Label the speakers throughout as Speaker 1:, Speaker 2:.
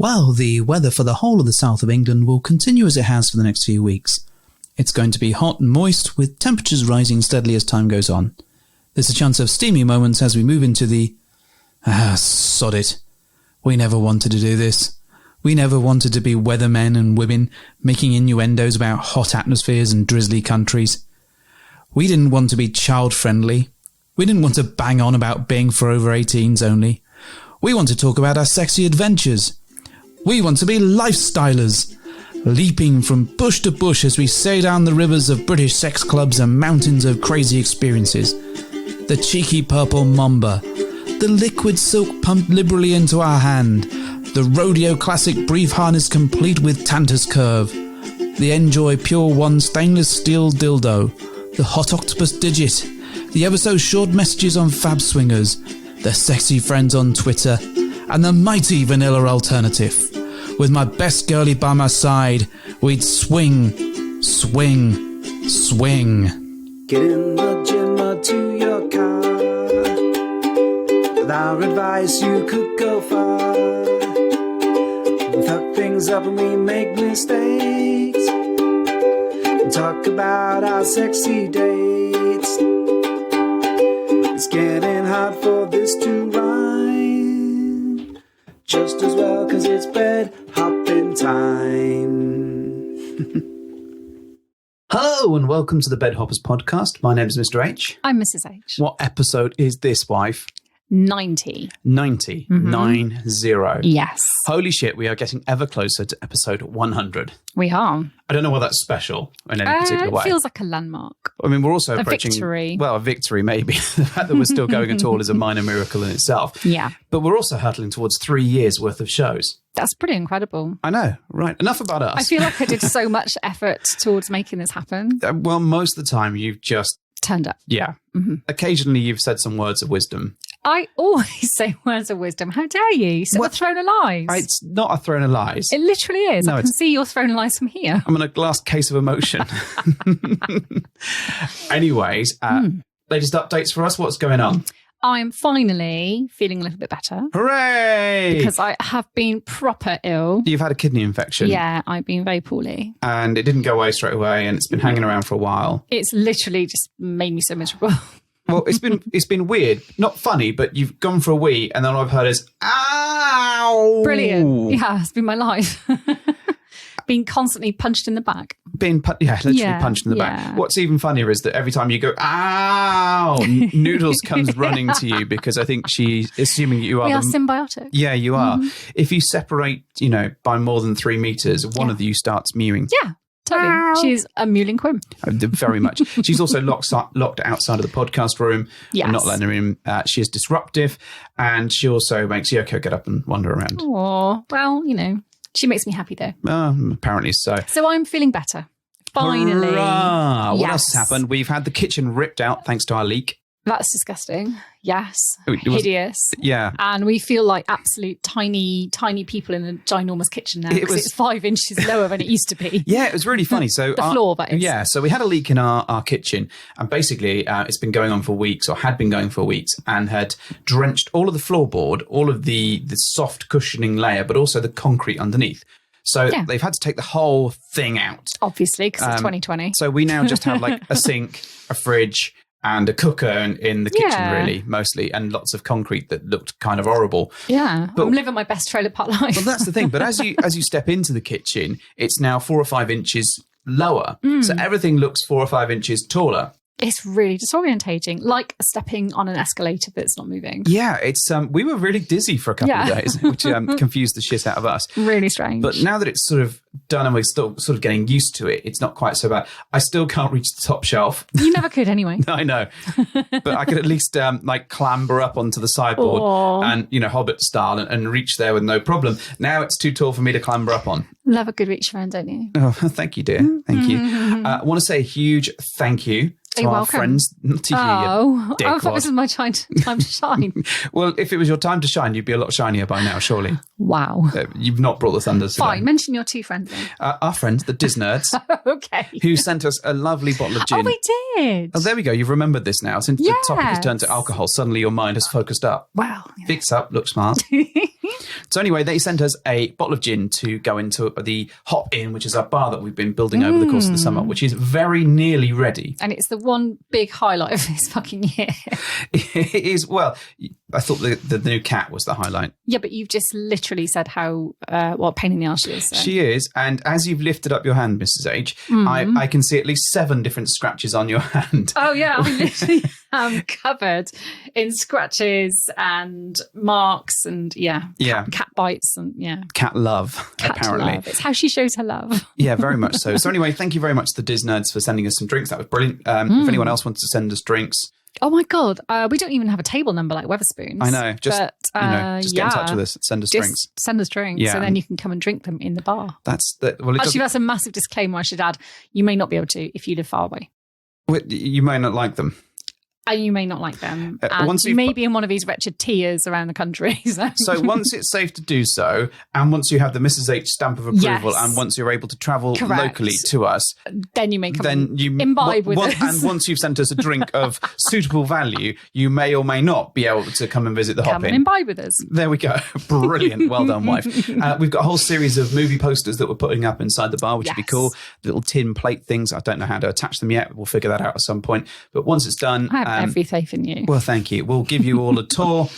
Speaker 1: Well, the weather for the whole of the south of England will continue as it has for the next few weeks. It's going to be hot and moist, with temperatures rising steadily as time goes on. There's a chance of steamy moments as we move into the... sod it. We never wanted to do this. We never wanted to be weathermen and women making innuendos about hot atmospheres and drizzly countries. We didn't want to be child-friendly. We didn't want to bang on about being for over 18s only. We want to talk about our sexy adventures. We want to be lifestylers, leaping from bush to bush as we sail down the rivers of British sex clubs and mountains of crazy experiences. The cheeky purple mamba, the liquid silk pumped liberally into our hand, the rodeo classic brief harness complete with Tantus curve, the Enjoy Pure One stainless steel dildo, the hot octopus digit, the ever so short messages on Fab Swingers, the sexy friends on Twitter, and the mighty vanilla alternative. With my best girlie by my side, we'd swing, swing, swing.
Speaker 2: Get in the gym or to your car. With our advice, you could go far. We fuck things up and we make mistakes. And talk about our sexy dates. It's getting hard for this to rhyme. Just as well, 'cause it's bed hopping time.
Speaker 1: Hello and welcome to the Bed Hoppers podcast. My name is Mr. H.
Speaker 3: I'm Mrs. H.
Speaker 1: What episode is this, wife?
Speaker 3: 90.
Speaker 1: 90.
Speaker 3: Mm-hmm.
Speaker 1: 90.
Speaker 3: Yes.
Speaker 1: Holy shit, we are getting ever closer to episode 100.
Speaker 3: We are.
Speaker 1: I don't know why that's special in any particular way.
Speaker 3: It feels like a landmark.
Speaker 1: I mean, we're also approaching...
Speaker 3: victory.
Speaker 1: Well, a victory, maybe. The fact that we're still going at all is a minor miracle in itself.
Speaker 3: Yeah.
Speaker 1: But we're also hurtling towards 3 years' worth of shows.
Speaker 3: That's pretty incredible.
Speaker 1: I know. Right. Enough about us.
Speaker 3: I feel like I did so much effort towards making this happen.
Speaker 1: Well, most of the time you've just...
Speaker 3: Turned up.
Speaker 1: Yeah.
Speaker 3: Mm-hmm.
Speaker 1: Occasionally you've said some words of wisdom.
Speaker 3: I always say words of wisdom. How dare you? Sit on the throne of lies.
Speaker 1: It's not a throne of lies.
Speaker 3: It literally is.
Speaker 1: No,
Speaker 3: I can see your throne of lies from here.
Speaker 1: I'm in a glass case of emotion. Anyways, latest updates for us. What's going on?
Speaker 3: I'm finally feeling a little bit better.
Speaker 1: Hooray!
Speaker 3: Because I have been proper ill.
Speaker 1: You've had a kidney infection.
Speaker 3: Yeah, I've been very poorly.
Speaker 1: And it didn't go away straight away and it's been hanging around for a while.
Speaker 3: It's literally just made me so miserable.
Speaker 1: Well, it's been weird. Not funny, but you've gone for a wee and then all I've heard is, ow!
Speaker 3: Brilliant. Yeah, it's been my life. Being constantly punched in the back.
Speaker 1: Literally punched in the back. What's even funnier is that every time you go, ow, Noodles comes running to you because I think she's assuming you are...
Speaker 3: We are symbiotic.
Speaker 1: Yeah, you are. Mm-hmm. If you separate, by more than 3 meters, one of you starts mewing.
Speaker 3: Yeah. Totally. She's a mewling quim.
Speaker 1: Very much. She's also locked outside of the podcast room.
Speaker 3: Yes.
Speaker 1: I'm not letting her in. She is disruptive and she also makes Yoko get up and wander around.
Speaker 3: Oh, well, she makes me happy though.
Speaker 1: Apparently so.
Speaker 3: So I'm feeling better. Finally.
Speaker 1: Hurrah! What else happened? We've had the kitchen ripped out thanks to our leak.
Speaker 3: That's disgusting. Yes.
Speaker 1: Hideous. Yeah.
Speaker 3: And we feel like absolute tiny, tiny people in a ginormous kitchen now because it's 5 inches lower than it used to be.
Speaker 1: Yeah, it was really funny. So
Speaker 3: the floor, that is.
Speaker 1: Yeah, so we had a leak in our kitchen and basically it's been going on for weeks or had been going for weeks and had drenched all of the floorboard, all of the soft cushioning layer, but also the concrete underneath. So they've had to take the whole thing out.
Speaker 3: Obviously, because it's 2020.
Speaker 1: So we now just have like a sink, a fridge, and a cooker in the kitchen, really, mostly, and lots of concrete that looked kind of horrible.
Speaker 3: Yeah, but I'm living my best trailer park life.
Speaker 1: Well, that's the thing. But as you step into the kitchen, it's now 4 or 5 inches lower. So everything looks 4 or 5 inches taller.
Speaker 3: It's really disorientating, like stepping on an escalator that's not moving.
Speaker 1: Yeah, it's we were really dizzy for a couple of days, which confused the shit out of us.
Speaker 3: Really strange.
Speaker 1: But now that it's sort of done and we're still sort of getting used to it, it's not quite so bad. I still can't reach the top shelf.
Speaker 3: You never could anyway.
Speaker 1: I know. But I could at least clamber up onto the sideboard and, Hobbit style and reach there with no problem. Now it's too tall for me to clamber up on.
Speaker 3: Love a good reach around, don't you?
Speaker 1: Oh, thank you, dear. Thank you. I want to say a huge thank you to our friends. Not to you,
Speaker 3: I thought this was my time to shine.
Speaker 1: Well, if it was your time to shine, you'd be a lot shinier by now, surely.
Speaker 3: Wow.
Speaker 1: You've not brought the thunders today.
Speaker 3: Fine, mention your 2 friends then.
Speaker 1: Our friends, the Diz Nerds.
Speaker 3: Okay.
Speaker 1: Who sent us a lovely bottle of gin.
Speaker 3: Oh, we did.
Speaker 1: Oh, there we go. You've remembered this now. Since the topic has turned to alcohol, suddenly your mind has focused up.
Speaker 3: Wow.
Speaker 1: Fix up, look smart. So anyway, they sent us a bottle of gin to go into the Hop Inn, which is our bar that we've been building over the course of the summer, which is very nearly ready.
Speaker 3: And it's the one big highlight of this fucking year.
Speaker 1: It is. Well, I thought the new cat was the highlight.
Speaker 3: Yeah, but you've just literally said how what a pain in the arse she is. So.
Speaker 1: She is. And as you've lifted up your hand, Mrs. H, I can see at least 7 different scratches on your hand.
Speaker 3: Oh, yeah. I literally am covered in scratches and marks and, cat bites and,
Speaker 1: Cat love, apparently.
Speaker 3: Love. It's how she shows her love.
Speaker 1: Yeah, very much so. So anyway, thank you very much to the Diz Nerds for sending us some drinks. That was brilliant. If anyone else wants to send us drinks...
Speaker 3: Oh my God. We don't even have a table number like Weatherspoons.
Speaker 1: I know. Just get in touch with us. Send us drinks.
Speaker 3: Send us drinks.
Speaker 1: Yeah.
Speaker 3: So then you can come and drink them in the bar.
Speaker 1: Actually,
Speaker 3: that's a massive disclaimer I should add. You may not be able to if you live far away.
Speaker 1: You may not like them.
Speaker 3: You may not like them. And you may be in one of these wretched tiers around the country.
Speaker 1: So once it's safe to do so, and once you have the Mrs. H stamp of approval, and once you're able to travel locally to us,
Speaker 3: then you may imbibe with us.
Speaker 1: And once you've sent us a drink of suitable value, you may or may not be able to come and visit the Hop Inn.
Speaker 3: Come and imbibe with us.
Speaker 1: There we go. Brilliant. Well done, wife. We've got a whole series of movie posters that we're putting up inside the bar, which would be cool. Little tin plate things. I don't know how to attach them yet. We'll figure that out at some point. But once it's done...
Speaker 3: every faith in you.
Speaker 1: Well, thank you. We'll give you all a tour.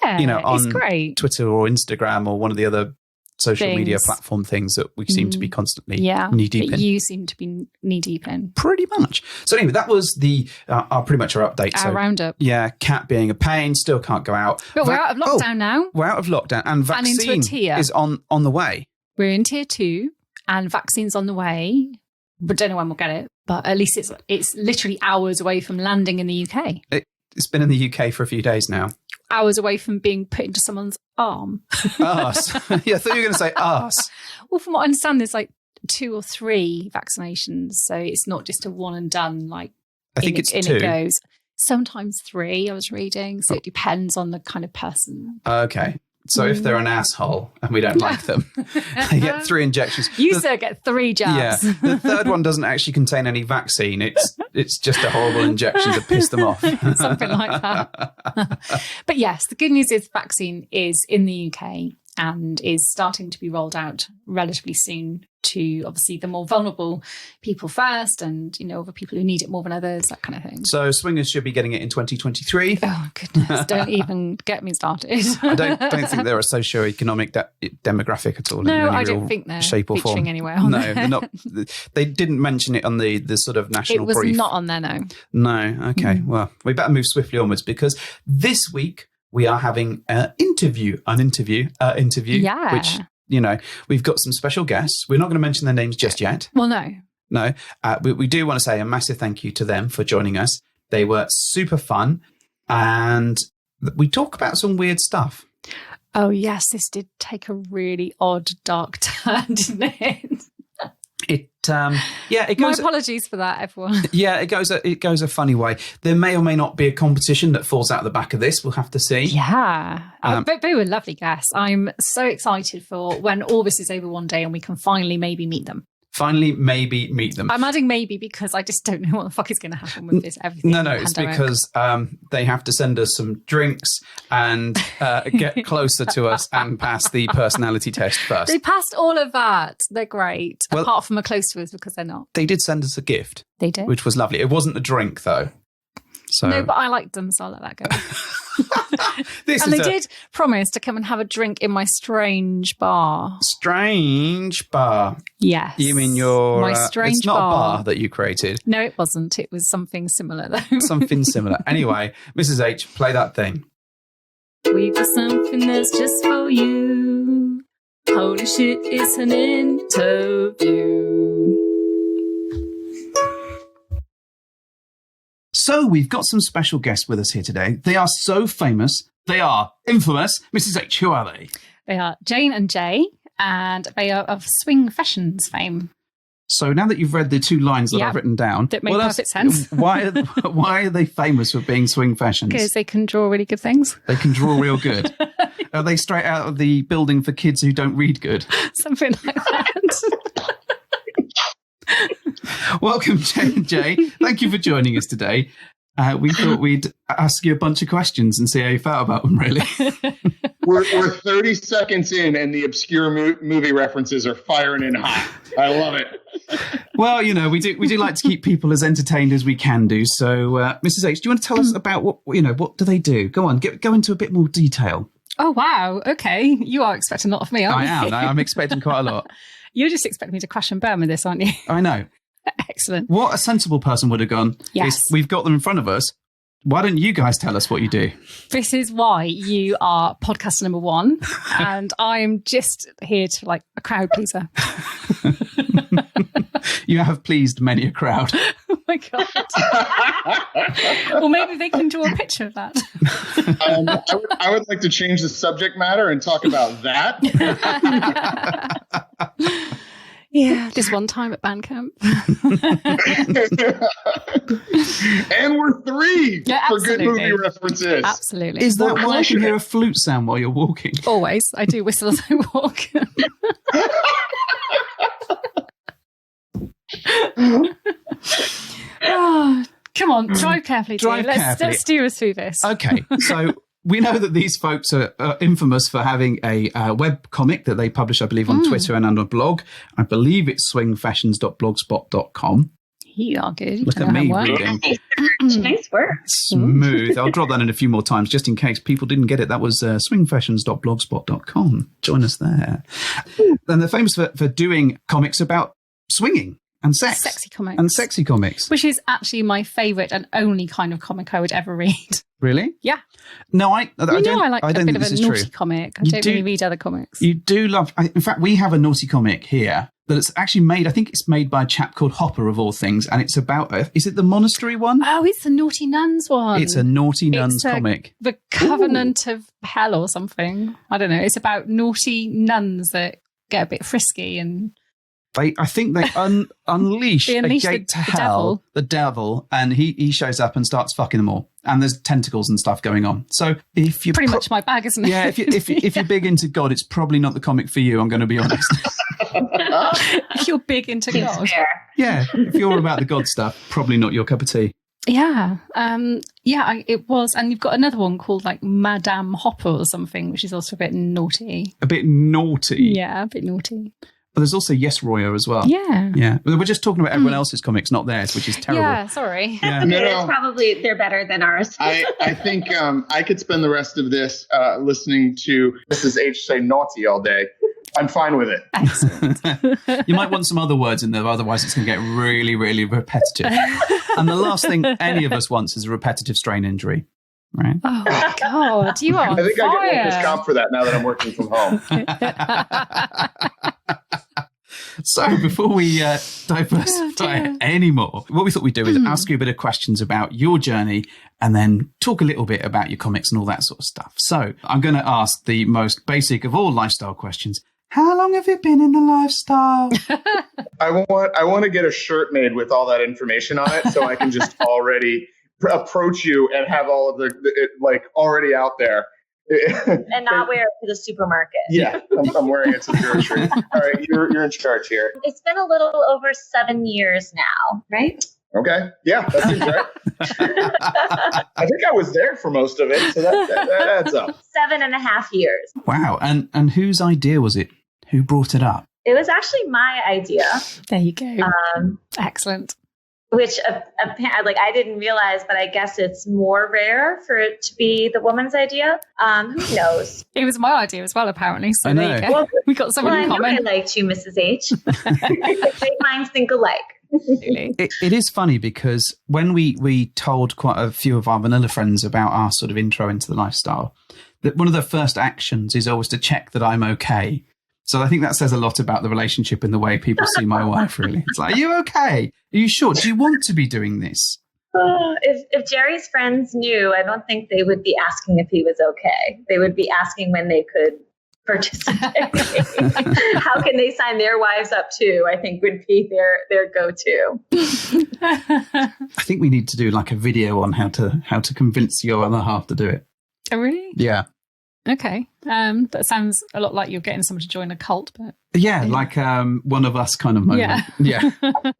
Speaker 1: On
Speaker 3: it's great.
Speaker 1: Twitter or Instagram or one of the other social media platform things that we seem to be constantly knee deep in.
Speaker 3: You seem to be knee deep in.
Speaker 1: Pretty much. So anyway, that was pretty much our update.
Speaker 3: Our roundup.
Speaker 1: Yeah, cat being a pain, still can't go out.
Speaker 3: But we're out of lockdown now.
Speaker 1: We're out of lockdown and vaccine is on the way.
Speaker 3: We're in tier 2 and vaccine's on the way. But don't know when we'll get it. But at least it's literally hours away from landing in the UK.
Speaker 1: It's been in the UK for a few days now.
Speaker 3: Hours away from being put into someone's arm.
Speaker 1: Arse. Yeah, I thought you were going to say arse.
Speaker 3: Well, from what I understand, there's like 2 or 3 vaccinations. So it's not just a one and done, like
Speaker 1: I think it's 2.
Speaker 3: It goes. Sometimes 3, I was reading. So it depends on the kind of person.
Speaker 1: Okay. So if they're an asshole and we don't like them, they get 3 injections.
Speaker 3: You sir get 3 jabs.
Speaker 1: Yeah, the third one doesn't actually contain any vaccine. It's just a horrible injection to piss them off.
Speaker 3: Something like that. But yes, the good news is vaccine is in the UK and is starting to be rolled out relatively soon to obviously the more vulnerable people first and, other people who need it more than others, that kind of thing.
Speaker 1: So swingers should be getting it in 2023.
Speaker 3: Oh, goodness. Don't even get me started.
Speaker 1: I don't think they're a socio-economic demographic at all.
Speaker 3: No, I don't think they're
Speaker 1: shape or
Speaker 3: featuring
Speaker 1: form.
Speaker 3: anywhere on there.
Speaker 1: No, not. They didn't mention it on the sort of national brief.
Speaker 3: It was not on there, no.
Speaker 1: No, okay. Well, we better move swiftly onwards because this week we are having an interview,
Speaker 3: yeah.
Speaker 1: which, we've got some special guests. We're not going to mention their names just yet.
Speaker 3: Well, no.
Speaker 1: No, we do want to say a massive thank you to them for joining us. They were super fun and we talk about some weird stuff.
Speaker 3: Oh, yes. This did take a really odd, dark turn, didn't it?
Speaker 1: It goes.
Speaker 3: My apologies for that, everyone.
Speaker 1: Yeah, it goes a funny way. There may or may not be a competition that falls out the back of this. We'll have to see.
Speaker 3: Yeah, but they were lovely guests. I'm so excited for when all this is over one day and we can finally maybe meet them. I'm adding maybe because I just don't know what the fuck is going to happen with this everything.
Speaker 1: No, it's because they have to send us some drinks and get closer to us and pass the personality test first.
Speaker 3: They passed all of that. They're great.
Speaker 1: Well,
Speaker 3: apart from are close to us because they're not.
Speaker 1: They did send us a gift.
Speaker 3: They did.
Speaker 1: Which was lovely. It wasn't a drink though. So.
Speaker 3: No, but I liked them, so I'll let that go. They did promise to come and have a drink in my strange bar.
Speaker 1: Strange bar?
Speaker 3: Yes.
Speaker 1: You mean your...
Speaker 3: my strange
Speaker 1: it's not
Speaker 3: bar.
Speaker 1: A bar that you created.
Speaker 3: No, it wasn't. It was something similar, though.
Speaker 1: Something similar. Anyway, Mrs. H, play that thing.
Speaker 3: We've got something that's just for you. Holy shit, it's an interview.
Speaker 1: So we've got some special guests with us here today. They are so famous. They are infamous. Mrs. H, who are they?
Speaker 3: They are Jane and Jay, and they are of Swingfessions fame.
Speaker 1: So now that you've read the 2 lines that I've written down...
Speaker 3: That make perfect sense.
Speaker 1: Why are they famous for being Swingfessions?
Speaker 3: Because they can draw really good things.
Speaker 1: They can draw real good. Are they straight out of the building for kids who don't read good?
Speaker 3: Something like that.
Speaker 1: Welcome, Jay and Jay. Thank you for joining us today. We thought we'd ask you a bunch of questions and see how you felt about them, really.
Speaker 4: We're 30 seconds in, and the obscure movie references are firing in hot. I love it.
Speaker 1: Well, we do like to keep people as entertained as we can do. So, Mrs. H, do you want to tell us about what do they do? Go on, go into a bit more detail.
Speaker 3: Oh, wow. Okay. You are expecting a lot of me, aren't you?
Speaker 1: I am. I'm expecting quite a lot.
Speaker 3: You're just expecting me to crash and burn with this, aren't you?
Speaker 1: I know.
Speaker 3: Excellent.
Speaker 1: What a sensible person would have gone.
Speaker 3: Yes.
Speaker 1: We've got them in front of us. Why don't you guys tell us what you do?
Speaker 3: This is why you are podcaster number one, and I'm just here to like a crowd pleaser.
Speaker 1: You have pleased many a crowd.
Speaker 3: Oh my God. Well, maybe they can draw a picture of that.
Speaker 4: I would like to change the subject matter and talk about that.
Speaker 3: Yeah, this one time at band camp.
Speaker 4: And we're 3 for good movie references.
Speaker 3: Absolutely.
Speaker 1: Is that why I can hear a flute sound while you're walking?
Speaker 3: Always. I do whistle as I walk. Oh, come on, drive carefully. Let's steer us through this.
Speaker 1: Okay, so we know that these folks are infamous for having a web comic that they publish, I believe, on Twitter and on a blog. I believe it's swingfessions.blogspot.com.
Speaker 3: You are good.
Speaker 1: Look at me reading.
Speaker 5: Nice work.
Speaker 1: Smooth. I'll drop that in a few more times just in case people didn't get it. That was swingfessions.blogspot.com. Join us there. And they're famous for doing comics about swinging and sex. Sexy comics.
Speaker 3: Which is actually my favourite and only kind of comic I would ever read.
Speaker 1: Really?
Speaker 3: Yeah.
Speaker 1: No, I don't.
Speaker 3: I like a bit of a naughty
Speaker 1: true.
Speaker 3: comic. I don't really read other comics.
Speaker 1: You do love... In fact, we have a naughty comic here that it's actually made... I think it's made by a chap called Hopper, of all things, and it's about... is it the monastery one?
Speaker 3: Oh, it's the Naughty Nuns one.
Speaker 1: It's a Naughty Nuns comic.
Speaker 3: The Covenant of Hell or something. I don't know. It's about naughty nuns that get a bit frisky and...
Speaker 1: I think they unleash a gate
Speaker 3: the
Speaker 1: to hell, the devil, and he shows up and starts fucking them all. And there's tentacles and stuff going on. So if you're...
Speaker 3: Pretty much my bag, isn't it?
Speaker 1: Yeah, if you're big into God, it's probably not the comic for you, I'm going to be honest.
Speaker 3: If you're big into God.
Speaker 1: Yeah, if you're all about the God stuff, probably not your cup of tea.
Speaker 3: Yeah. It was. And you've got another one called like Madame Hopper or something, which is also a bit naughty.
Speaker 1: A bit naughty?
Speaker 3: Yeah, a bit naughty.
Speaker 1: But there's also Yes Royer as well.
Speaker 3: Yeah.
Speaker 1: Yeah. But we're just talking about everyone else's comics, not theirs, which is terrible.
Speaker 3: Yeah, sorry.
Speaker 5: Yeah. No. Probably they're better than ours.
Speaker 4: I think I could spend the rest of this listening to Mrs. H say naughty all day. I'm fine with it.
Speaker 3: Excellent.
Speaker 1: You might want some other words in there, otherwise it's going to get really, really repetitive. And the last thing any of us wants is a repetitive strain injury. Right.
Speaker 3: Oh my God, you are on
Speaker 4: I think
Speaker 3: fire.
Speaker 4: I get workers' comp for that now that I'm working from home.
Speaker 1: So before we diversify anymore, what we thought we'd do is ask you a bit of questions about your journey and then talk a little bit about your comics and all that sort of stuff. So I'm going to ask the most basic of all lifestyle questions. How long have you been in the lifestyle?
Speaker 4: I want to get a shirt made with all that information on it so I can just already approach you and have all of the like already out there.
Speaker 5: And not wear it to the supermarket.
Speaker 4: Yeah, I'm wearing it to the grocery. All right, you're in charge here.
Speaker 5: It's been a little over 7 years now, right?
Speaker 4: Okay, yeah, that seems right. I think I was there for most of it, so that adds up.
Speaker 5: 7.5 years.
Speaker 1: Wow, and whose idea was it? Who brought it up?
Speaker 5: It was actually my idea.
Speaker 3: There you go. Excellent.
Speaker 5: Which like I didn't realize, but I guess it's more rare for it to be the woman's idea. Who knows?
Speaker 3: It was my idea as well, apparently. So
Speaker 1: I know.
Speaker 3: there you go. Well, we got someone in common.
Speaker 5: I liked you, Mrs. H. Great minds think alike.
Speaker 1: It is funny because when we told quite a few of our vanilla friends about our sort of intro into the lifestyle, that one of the first actions is always to check that I'm okay. So I think that says a lot about the relationship and the way people see my wife, really. It's like, are you okay? Are you sure? Do you want to be doing this?
Speaker 5: If Jerry's friends knew, I don't think they would be asking if he was okay. They would be asking when they could participate. How can they sign their wives up too? I think would be their go-to.
Speaker 1: I think we need to do like a video on how to convince your other half to do it.
Speaker 3: Oh, really?
Speaker 1: Yeah.
Speaker 3: Okay. That sounds a lot like you're getting someone to join a cult, but
Speaker 1: like one of us kind of moment.
Speaker 3: Yeah.
Speaker 1: Yeah.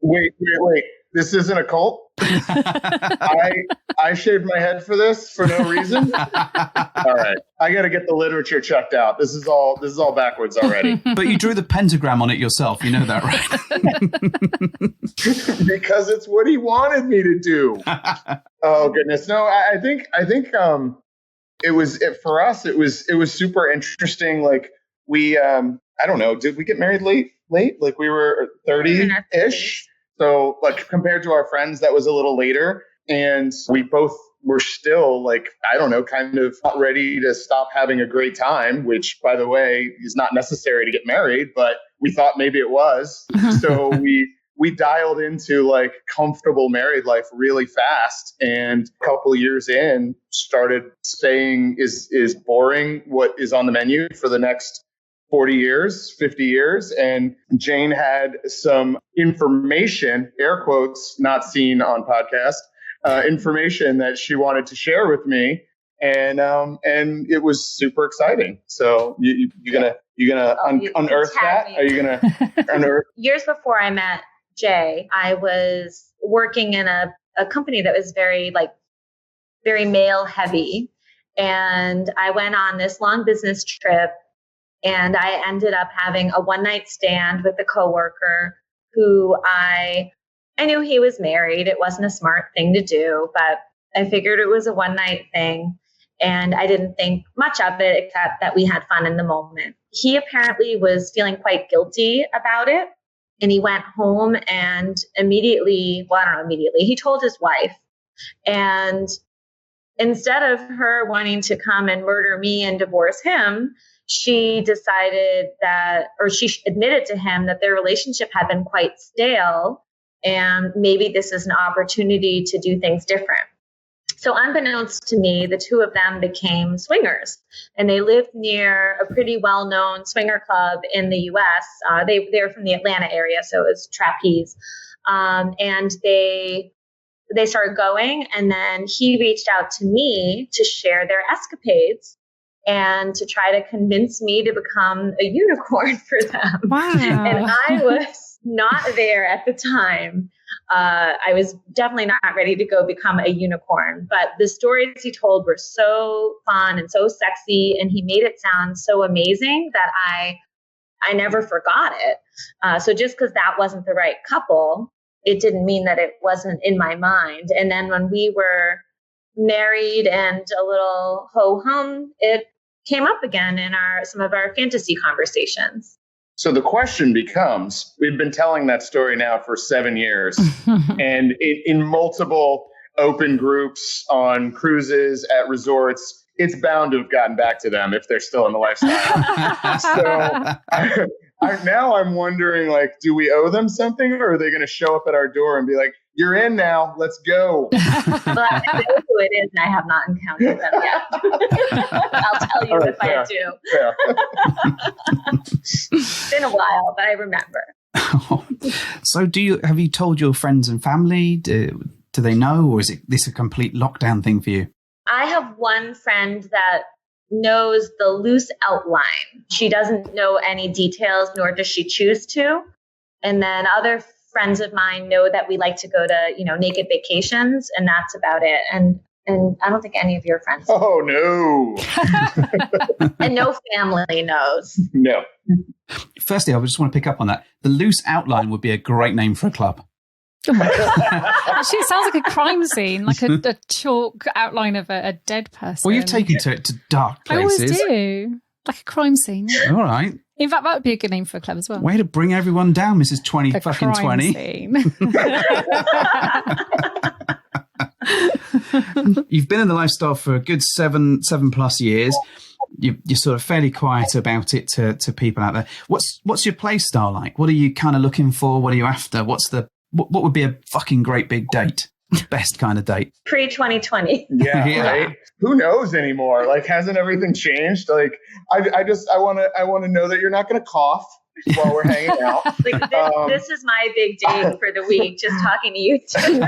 Speaker 4: Wait. This isn't a cult? I shaved my head for this for no reason. All right, I got to get the literature checked out. This is all backwards already.
Speaker 1: But you drew the pentagram on it yourself. You know that, right?
Speaker 4: Because it's what he wanted me to do. Oh goodness, no. I think for us. It was super interesting. Like we, I don't know. Did we get married late? Like we were 30-ish. So like compared to our friends, that was a little later. And we both were still like, I don't know, kind of not ready to stop having a great time, which by the way, is not necessary to get married, but we thought maybe it was. So we dialed into like comfortable married life really fast. And a couple of years in, started saying, is boring what is on the menu for the next 40 years, 50 years. And Jane had some information, air quotes, not seen on podcast, information that she wanted to share with me. And it was super exciting. So you're gonna unearth that? Are you gonna unearth?
Speaker 5: Years before I met Jay, I was working in a company that was very male heavy. And I went on this long business trip. And I ended up having a one-night stand with a coworker who I knew he was married. It wasn't a smart thing to do, but I figured it was a one-night thing. And I didn't think much of it except that we had fun in the moment. He apparently was feeling quite guilty about it. And he went home and immediately, he told his wife. And instead of her wanting to come and murder me and divorce him, she decided she admitted to him that their relationship had been quite stale and maybe this is an opportunity to do things different. So unbeknownst to me, the two of them became swingers and they lived near a pretty well-known swinger club in the US. They're from the Atlanta area, so it was Trapeze. And they started going, and then he reached out to me to share their escapades and to try to convince me to become a unicorn for them.
Speaker 3: Wow.
Speaker 5: And I was not there at the time. I was definitely not ready to go become a unicorn, but the stories he told were so fun and so sexy, and he made it sound so amazing that I never forgot it. So just because that wasn't the right couple, it didn't mean that it wasn't in my mind. And then when we were married and a little ho-hum, it came up again in some of our fantasy conversations.
Speaker 4: So the question becomes, we've been telling that story now for 7 years and in multiple open groups on cruises at resorts, it's bound to have gotten back to them if they're still in the lifestyle. So now I'm wondering, like, do we owe them something, or are they going to show up at our door and be like, you're in now, let's go?
Speaker 5: Well, I know who it is, and I have not encountered them yet. I'll tell you if I do.
Speaker 4: Fair.
Speaker 5: It's been a while, but I remember.
Speaker 1: So have you told your friends and family? Do they know, or is this a complete lockdown thing for you?
Speaker 5: I have one friend that knows the loose outline. She doesn't know any details, nor does she choose to. And then other friends of mine know that we like to go to, naked vacations, and that's about it. And I don't think any of your friends.
Speaker 4: Oh, no.
Speaker 5: And no family knows.
Speaker 4: No.
Speaker 1: Firstly, I just want to pick up on that. The Loose Outline would be a great name for a club.
Speaker 3: Oh my God. Actually, it sounds like a crime scene, like a chalk outline of a dead person.
Speaker 1: Well, you've taken it to dark places.
Speaker 3: I always do. Like a crime scene.
Speaker 1: All right.
Speaker 3: In fact, that would be a good name for a club as well.
Speaker 1: Way to bring everyone down, Mrs. 20
Speaker 3: the
Speaker 1: fucking
Speaker 3: crime
Speaker 1: 20.
Speaker 3: Scene.
Speaker 1: You've been in the lifestyle for a good seven plus years. You're sort of fairly quiet about it to people out there. What's your play style like? What are you kind of looking for? What are you after? What would be a fucking great big date? Best kind of date.
Speaker 5: Pre-2020.
Speaker 4: Yeah, right? Who knows anymore? Like, hasn't everything changed? Like, I want to know that you're not going to cough while we're hanging out.
Speaker 5: Like, this is my big date for the week, just talking to you two.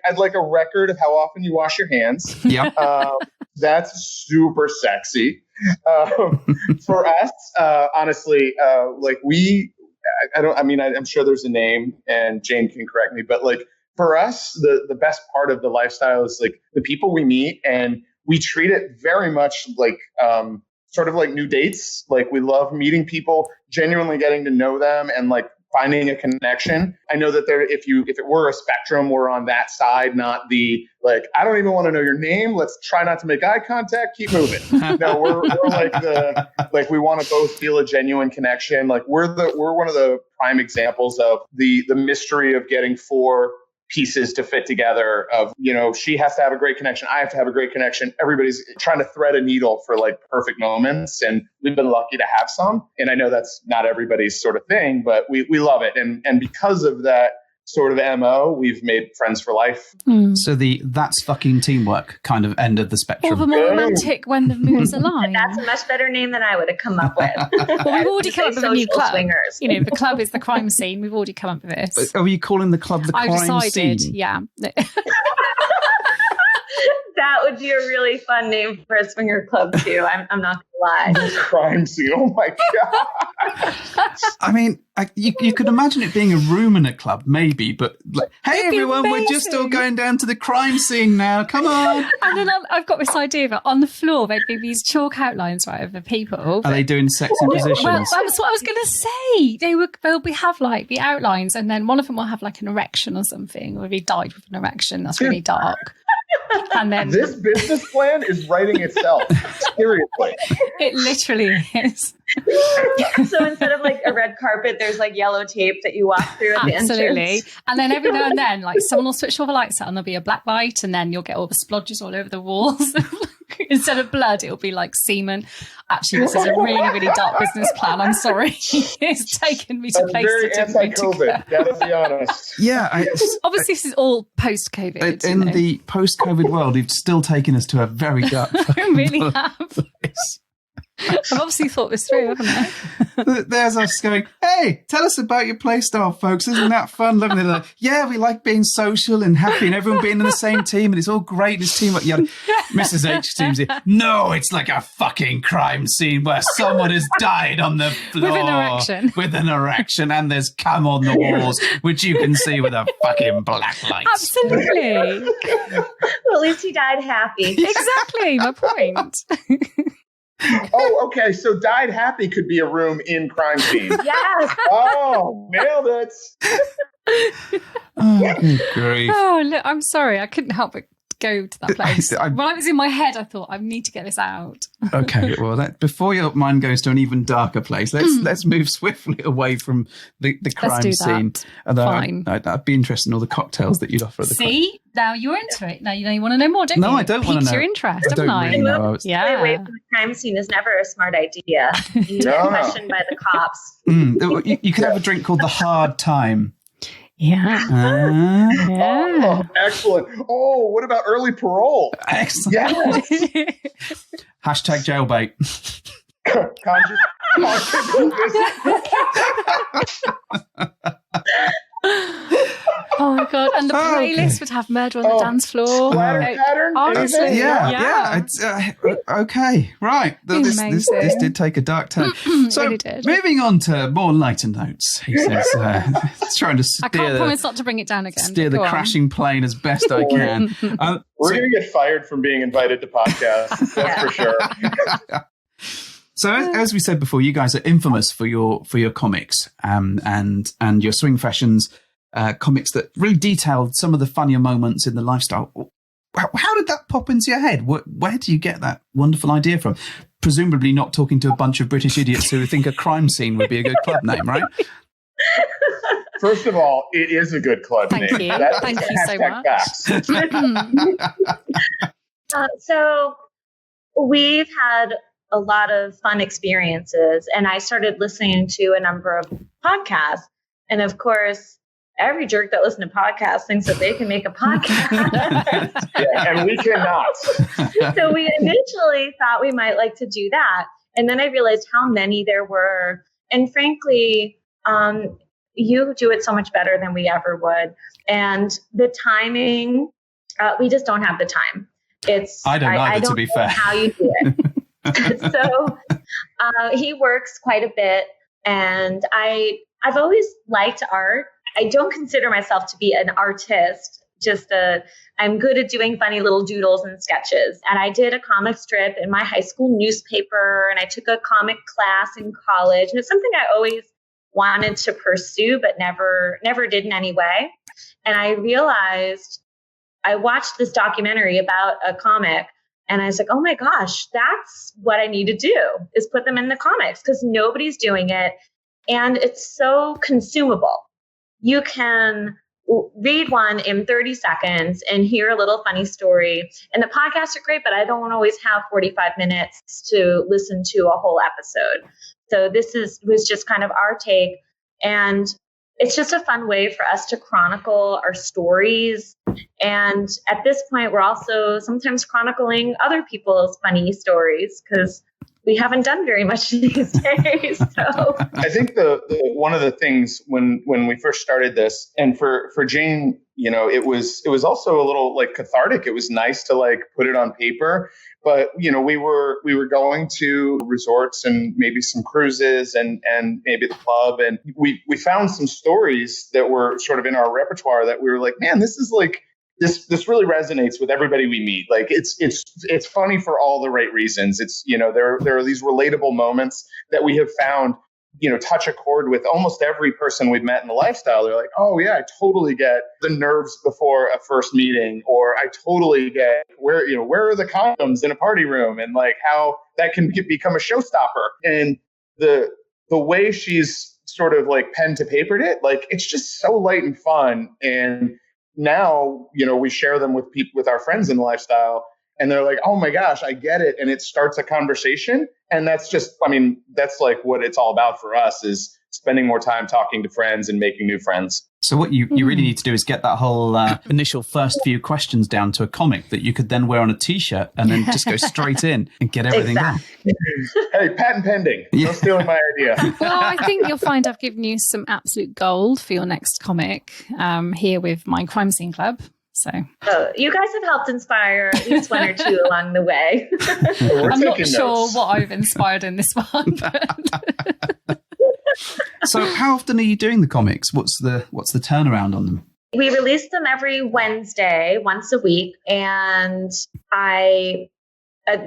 Speaker 4: I'd like a record of how often you wash your hands.
Speaker 1: Yep.
Speaker 4: That's super sexy. For us, honestly, I'm sure there's a name, and Jane can correct me, but like, for us, the best part of the lifestyle is like the people we meet, and we treat it very much like sort of like new dates. Like we love meeting people, genuinely getting to know them, and like finding a connection. I know that if it were a spectrum, we're on that side, not the like, I don't even want to know your name. Let's try not to make eye contact. Keep moving. No, we're like we want to both feel a genuine connection. Like we're one of the prime examples of the mystery of getting 4 pieces to fit together of, she has to have a great connection. I have to have a great connection. Everybody's trying to thread a needle for like perfect moments. And we've been lucky to have some. And I know that's not everybody's sort of thing, but we love it. And because of that sort of MO, we've made friends for life.
Speaker 1: So that's fucking teamwork kind of end of the spectrum.
Speaker 3: Or the more romantic when the moons align.
Speaker 5: That's a much better name than I would have come up with.
Speaker 3: Well, we've already come up with a new club.
Speaker 5: Swingers.
Speaker 3: The club is the crime scene. We've already come up with this.
Speaker 1: Are you calling the club the crime scene?
Speaker 3: Yeah.
Speaker 5: That would be a really fun name for a swinger club too. I'm not gonna lie.
Speaker 4: Crime scene. Oh my God.
Speaker 1: I mean, you could imagine it being a room in a club, maybe, but like, hey everyone, we're just all going down to the crime scene now. Come on.
Speaker 3: And then I've got this idea that on the floor there'd be these chalk outlines, right, of the people.
Speaker 1: Are they doing sexy positions?
Speaker 3: Well, that's what I was going to say. They'll have like the outlines, and then one of them will have like an erection or something, or he died with an erection. That's really dark. And then
Speaker 4: this business plan is writing itself. Seriously.
Speaker 3: It literally is.
Speaker 5: So instead of like a red carpet, there's like yellow tape that you walk through at the entrance.
Speaker 3: Absolutely. And then every now and then, like someone will switch all the lights out and there'll be a black light, and then you'll get all the splodges all over the walls. Instead of blood, it'll be like semen. Actually, this is a really, really dark business plan. I'm sorry. It's taken me to places
Speaker 4: very anti-COVID, gotta be honest.
Speaker 1: Yeah.
Speaker 3: Obviously, this is all post-COVID.
Speaker 1: In the post-COVID world, you've still taken us to a very dark
Speaker 3: I really have.
Speaker 1: place.
Speaker 3: I've obviously thought this through, haven't I?
Speaker 1: There's us going, hey, tell us about your playstyle, folks. Isn't that fun? Loving it. Like, yeah, we like being social and happy and everyone being in the same team and it's all great. It's teamwork. Yeah, Mrs. H seems it. No, it's like a fucking crime scene where someone has died on the floor. With an erection. And there's cum on the walls, which you can see with a fucking black light.
Speaker 3: Absolutely.
Speaker 5: Well, at least he died happy.
Speaker 3: Exactly, my point.
Speaker 4: Oh, okay. So died happy could be a room in crime scene.
Speaker 5: Yes.
Speaker 4: Oh, nailed it.
Speaker 1: Oh, good grief.
Speaker 3: Oh, look, I'm sorry. I couldn't help but go to that place. When I was in my head, I thought, I need to get this out.
Speaker 1: Okay, well, before your mind goes to an even darker place, let's move swiftly away from the crime scene.
Speaker 3: Fine.
Speaker 1: I'd be interested in all the cocktails that you'd offer at the club.
Speaker 3: See? Now you're into it. Now you want to know more, don't you?
Speaker 1: No, I don't want to know.
Speaker 3: Piques your interest, haven't I?
Speaker 1: Really know.
Speaker 5: Yeah. Away from the crime scene is never a smart idea. You get questioned by the cops.
Speaker 1: You could have a drink called the Hard Time.
Speaker 3: Yeah.
Speaker 4: Oh, excellent. Oh, what about early parole?
Speaker 1: Excellent.
Speaker 4: Yes.
Speaker 1: Hashtag jailbait.
Speaker 3: Oh my god! And the playlist would have murder on the dance floor.
Speaker 4: Pattern.
Speaker 3: Honestly,
Speaker 1: yeah. It's, okay, right. This did take a dark turn. So
Speaker 3: really did.
Speaker 1: Moving on to more lighter notes, he says, trying to steer.
Speaker 3: I can't promise not to bring it down again.
Speaker 1: Steer the crashing plane as best I can.
Speaker 4: We're going to get fired from being invited to podcasts. That's for sure.
Speaker 1: So as we said before, you guys are infamous for your comics and your Swingfessions comics that really detailed some of the funnier moments in the lifestyle. How did that pop into your head? Where do you get that wonderful idea from? Presumably not talking to a bunch of British idiots who think a crime scene would be a good club name, right?
Speaker 4: First of all, it is a good club
Speaker 3: name.
Speaker 4: Thank you so
Speaker 5: much. So we've had a lot of fun experiences, and I started listening to a number of podcasts. And of course, every jerk that listens to podcasts thinks that they can make a podcast.
Speaker 4: And we cannot.
Speaker 5: So we initially thought we might like to do that. And then I realized how many there were. And frankly, you do it so much better than we ever would. And the timing, we just don't have the time.
Speaker 1: I don't to be fair.
Speaker 5: How you do it. So he works quite a bit. And I've always liked art. I don't consider myself to be an artist, I'm good at doing funny little doodles and sketches. And I did a comic strip in my high school newspaper, and I took a comic class in college. And it's something I always wanted to pursue, but never did in any way. And I realized, I watched this documentary about a comic, and I was like, oh my gosh, that's what I need to do, is put them in the comics, because nobody's doing it. And it's so consumable. You can read one in 30 seconds and hear a little funny story. And the podcasts are great, but I don't always have 45 minutes to listen to a whole episode. So was just kind of our take. And it's just a fun way for us to chronicle our stories. And at this point, we're also sometimes chronicling other people's funny stories, because we haven't done very much these days. So
Speaker 4: I think the one of the things when we first started this, and for Jane, it was also a little like cathartic. It was nice to like put it on paper, but we were going to resorts and maybe some cruises and maybe the club, and we found some stories that were sort of in our repertoire that we were like, man, this is like, this really resonates with everybody we meet. Like it's funny for all the right reasons. It's, there are these relatable moments that we have found, touch a chord with almost every person we've met in the lifestyle. They're like, oh yeah, I totally get the nerves before a first meeting, or I totally get where are the condoms in a party room, and like how that can become a showstopper. And the way she's sort of like pen to papered it, like it's just so light and fun. And now, we share them with our friends in the lifestyle, and they're like, oh my gosh, I get it. And it starts a conversation. And that's that's like what it's all about for us, is spending more time talking to friends and making new friends.
Speaker 1: So what you really need to do is get that whole initial first few questions down to a comic that you could then wear on a T-shirt, and then just go straight in and get everything done.
Speaker 4: Hey, patent pending. No stealing my idea.
Speaker 3: Well, I think you'll find I've given you some absolute gold for your next comic here with my Crime Scene Club. So
Speaker 5: you guys have helped inspire at least one or two along the way.
Speaker 3: I'm not sure what I've inspired in this one. But
Speaker 1: So how often are you doing the comics? What's the turnaround on them?
Speaker 5: We release them every Wednesday, once a week. And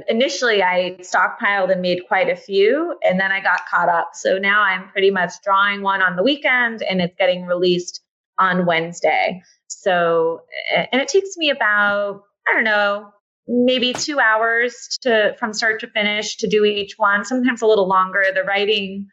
Speaker 5: initially I stockpiled and made quite a few, and then I got caught up. So now I'm pretty much drawing one on the weekend, and it's getting released on Wednesday. So, and it takes me about, I don't know, maybe 2 hours from start to finish to do each one, sometimes a little longer. The writing,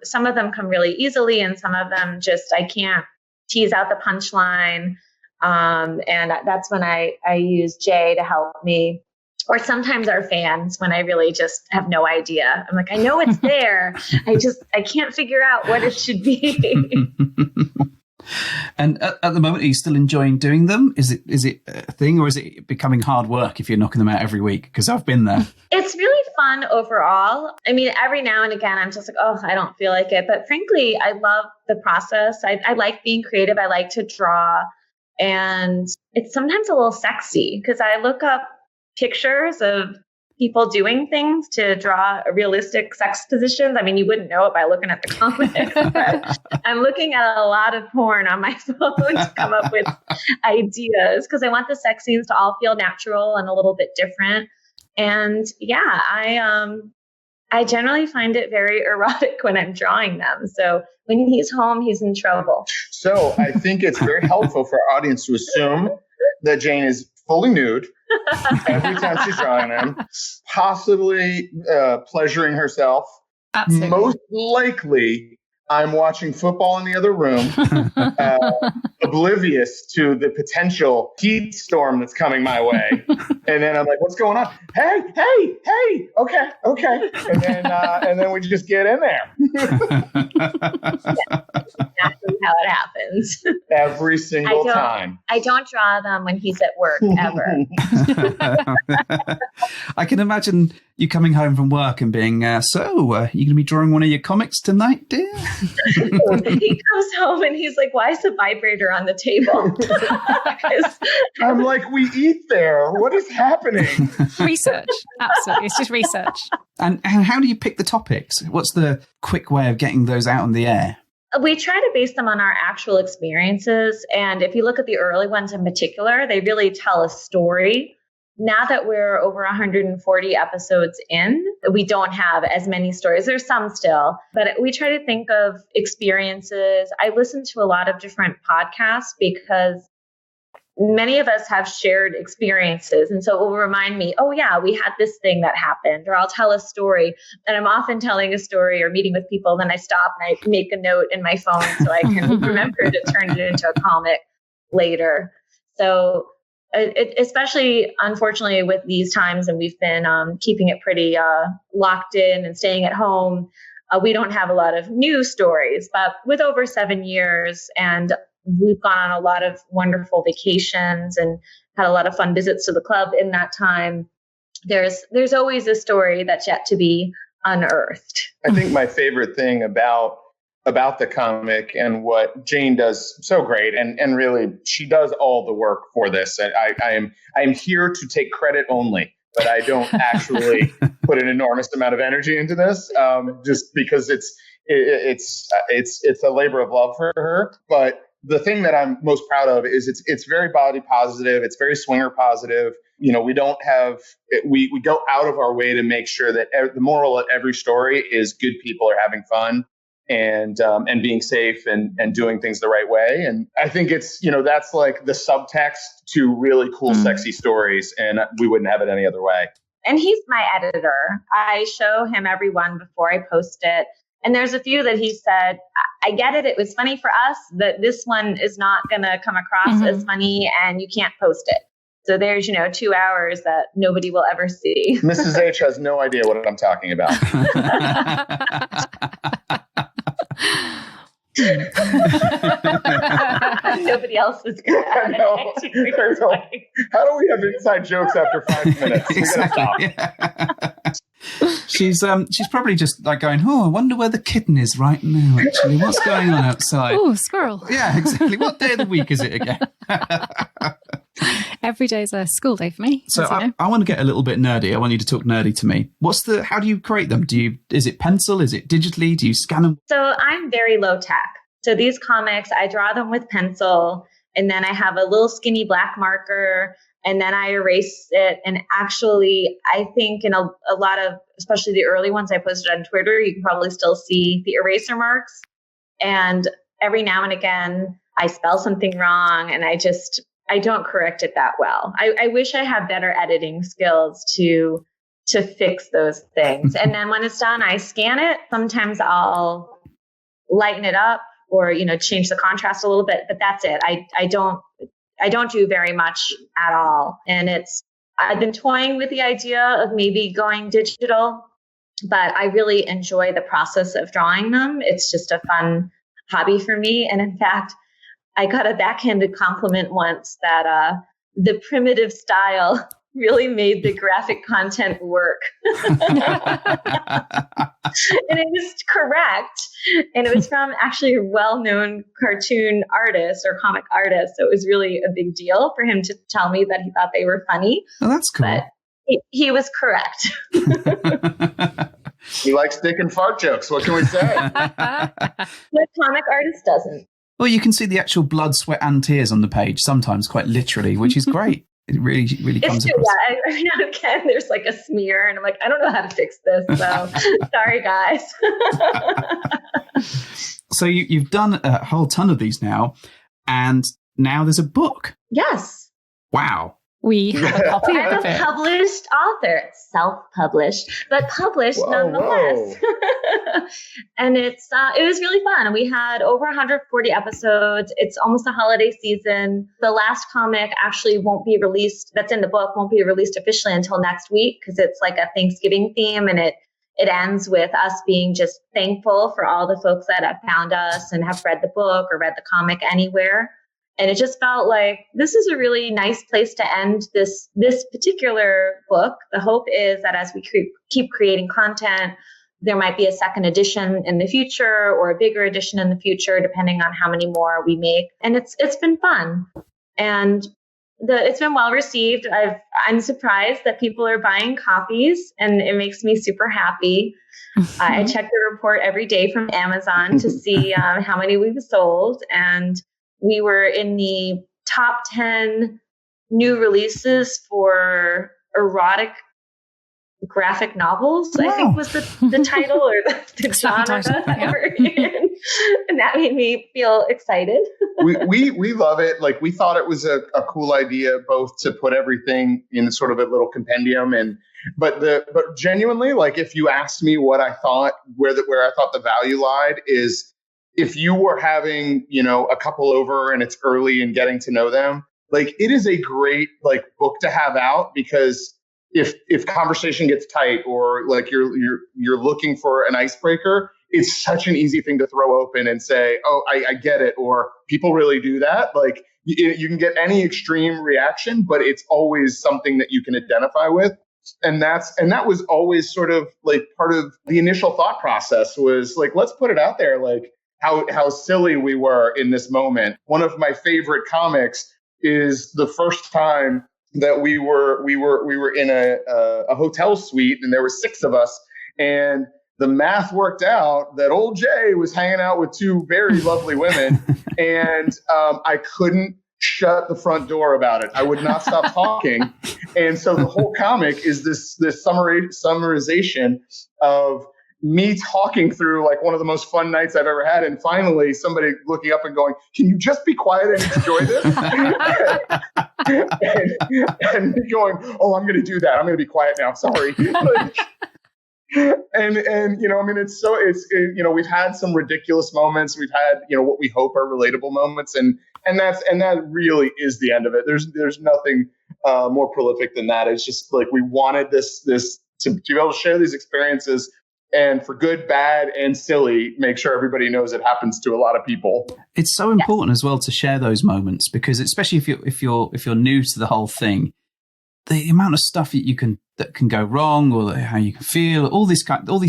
Speaker 5: some of them come really easily, and some of them I can't tease out the punchline. And that's when I use Jay to help me, or sometimes our fans, when I really just have no idea. I'm like, I know it's there. I can't figure out what it should be.
Speaker 1: And at the moment, are you still enjoying doing them? Is it a thing, or is it becoming hard work if you're knocking them out every week? Because I've been there.
Speaker 5: It's really fun overall. I mean, every now and again, I'm just like, oh, I don't feel like it. But frankly, I love the process. I like being creative. I like to draw. And it's sometimes a little sexy, because I look up pictures of people doing things to draw realistic sex positions. I mean, you wouldn't know it by looking at the comics, but I'm looking at a lot of porn on my phone to come up with ideas, because I want the sex scenes to all feel natural and a little bit different. And yeah, I generally find it very erotic when I'm drawing them. So when he's home, he's in trouble.
Speaker 4: So I think it's very helpful for our audience to assume that Jane is fully nude every time she's drawing them, possibly pleasuring herself.
Speaker 3: Absolutely.
Speaker 4: Most likely, I'm watching football in the other room, oblivious to the potential heat storm that's coming my way. And then I'm like, what's going on? Hey, okay. And then we just get in there.
Speaker 5: That's how it happens.
Speaker 4: Every single time.
Speaker 5: I don't draw them when he's at work, ever.
Speaker 1: I can imagine you coming home from work and being, so you going to be drawing one of your comics tonight, dear?
Speaker 5: He comes home and he's like, why is the vibrator on the table?
Speaker 4: I'm like, we eat there. What is happening?
Speaker 3: Research. Absolutely. It's just research.
Speaker 1: And how do you pick the topics? What's the quick way of getting those out on the air?
Speaker 5: We try to base them on our actual experiences. And if you look at the early ones in particular, they really tell a story. Now that we're over 140 episodes in, we don't have as many stories. There's some still, but we try to think of experiences. I listen to a lot of different podcasts because many of us have shared experiences. And so it will remind me, oh yeah, we had this thing that happened, or I'll tell a story. And I'm often telling a story or meeting with people. Then I stop and I make a note in my phone so I can remember to turn it into a comic later. So especially, unfortunately, with these times, and we've been keeping it pretty locked in and staying at home, we don't have a lot of new stories. But with over 7 years, and we've gone on a lot of wonderful vacations and had a lot of fun visits to the club in that time, there's always a story that's yet to be unearthed.
Speaker 4: I think my favorite thing about the comic and what Jane does so great, and really she does all the work for this. I am here to take credit only, but I don't actually put an enormous amount of energy into this, just because it's a labor of love for her. But the thing that I'm most proud of is it's very body positive. It's very swinger positive. You know, we don't have, we go out of our way to make sure that the moral of every story is good people are having fun and being safe and doing things the right way. And I think it's, you know, that's like the subtext to really cool, sexy stories. And we wouldn't have it any other way.
Speaker 5: And he's my editor. I show him every one before I post it. And there's a few that he said, I get it. It was funny for us, that this one is not going to come across as funny and you can't post it. So there's, 2 hours that nobody will ever see.
Speaker 4: Mrs. H has no idea what I'm talking about.
Speaker 5: Nobody else is going to.
Speaker 4: How do we have inside jokes after 5 minutes?
Speaker 1: Exactly.
Speaker 4: We gotta stop.
Speaker 1: She's probably just like going, oh, I wonder where the kitten is right now, actually. What's going on outside?
Speaker 3: Oh, squirrel.
Speaker 1: Yeah, exactly. What day of the week is it again?
Speaker 3: Every day's a school day for me.
Speaker 1: So I want to get a little bit nerdy. I want you to talk nerdy to me. How do you create them? Is it pencil? Is it digitally? Do you scan them?
Speaker 5: So I'm very low tech. So these comics, I draw them with pencil, and then I have a little skinny black marker, and then I erase it. And actually, I think in a lot of, especially the early ones I posted on Twitter, you can probably still see the eraser marks. And every now and again, I spell something wrong, and I don't correct it that well. I wish I had better editing skills to fix those things. And then when it's done, I scan it. Sometimes I'll lighten it up or, change the contrast a little bit, but that's it. I don't do very much at all. And I've been toying with the idea of maybe going digital, but I really enjoy the process of drawing them. It's just a fun hobby for me. And in fact, I got a backhanded compliment once that the primitive style really made the graphic content work. And it was correct. And it was from actually a well-known cartoon artist or comic artist. So it was really a big deal for him to tell me that he thought they were funny.
Speaker 1: Oh, that's cool.
Speaker 5: But he was correct.
Speaker 4: He likes dick and fart jokes. What can we say?
Speaker 5: The comic artist doesn't.
Speaker 1: Well, you can see the actual blood, sweat, and tears on the page, sometimes quite literally, which is great. It really comes across.
Speaker 5: Yeah, every now and again, there's like a smear, and I'm like, I don't know how to fix this, so sorry, guys.
Speaker 1: So you've done a whole ton of these now, and now there's a book.
Speaker 5: Yes.
Speaker 1: Wow.
Speaker 3: We have a copy
Speaker 5: I'm
Speaker 3: of it.
Speaker 5: a published author, self-published, but published nonetheless. And it was really fun. We had over 140 episodes. It's almost a holiday season. The last comic actually won't be released. That's in the book, won't be released officially until next week because it's like a Thanksgiving theme, and it ends with us being just thankful for all the folks that have found us and have read the book or read the comic anywhere. And it just felt like this is a really nice place to end this particular book. The hope is that as we keep creating content, there might be a second edition in the future or a bigger edition in the future, depending on how many more we make. And it's been fun. And it's been well received. I'm surprised that people are buying copies, and it makes me super happy. I check the report every day from Amazon to see how many we've sold, and we were in the top 10 new releases for erotic graphic novels. Wow. I think was the title or the genre that we're in. And that made me feel excited.
Speaker 4: we love it. Like, we thought it was a cool idea, both to put everything in sort of a little compendium, but genuinely, like, if you asked me what I thought, where I thought the value lied, is if you were having, a couple over and it's early and getting to know them, like, it is a great, like, book to have out, because if conversation gets tight, or like you're looking for an icebreaker, it's such an easy thing to throw open and say, oh, I get it. Or people really do that. Like, you can get any extreme reaction, but it's always something that you can identify with. And that was always sort of like part of the initial thought process, was like, let's put it out there. Like, how silly we were in this moment. One of my favorite comics is the first time that we were in a hotel suite, and there were 6 of us, and the math worked out that old Jay was hanging out with 2 very lovely women, and I couldn't shut the front door about it. I would not stop talking, and so the whole comic is this summarization of me talking through like one of the most fun nights I've ever had, and finally somebody looking up and going, "Can you just be quiet and enjoy this?" and going, "Oh, I'm going to do that. I'm going to be quiet now. Sorry." And we've had some ridiculous moments. We've had, what we hope are relatable moments, and that really is the end of it. There's nothing more prolific than that. It's just like, we wanted this to be able to share these experiences, and for good, bad, and silly, make sure everybody knows it happens to a lot of people.
Speaker 1: It's so important as well to share those moments, because especially if you're new to the whole thing, the amount of stuff that can go wrong, or how you can feel, all these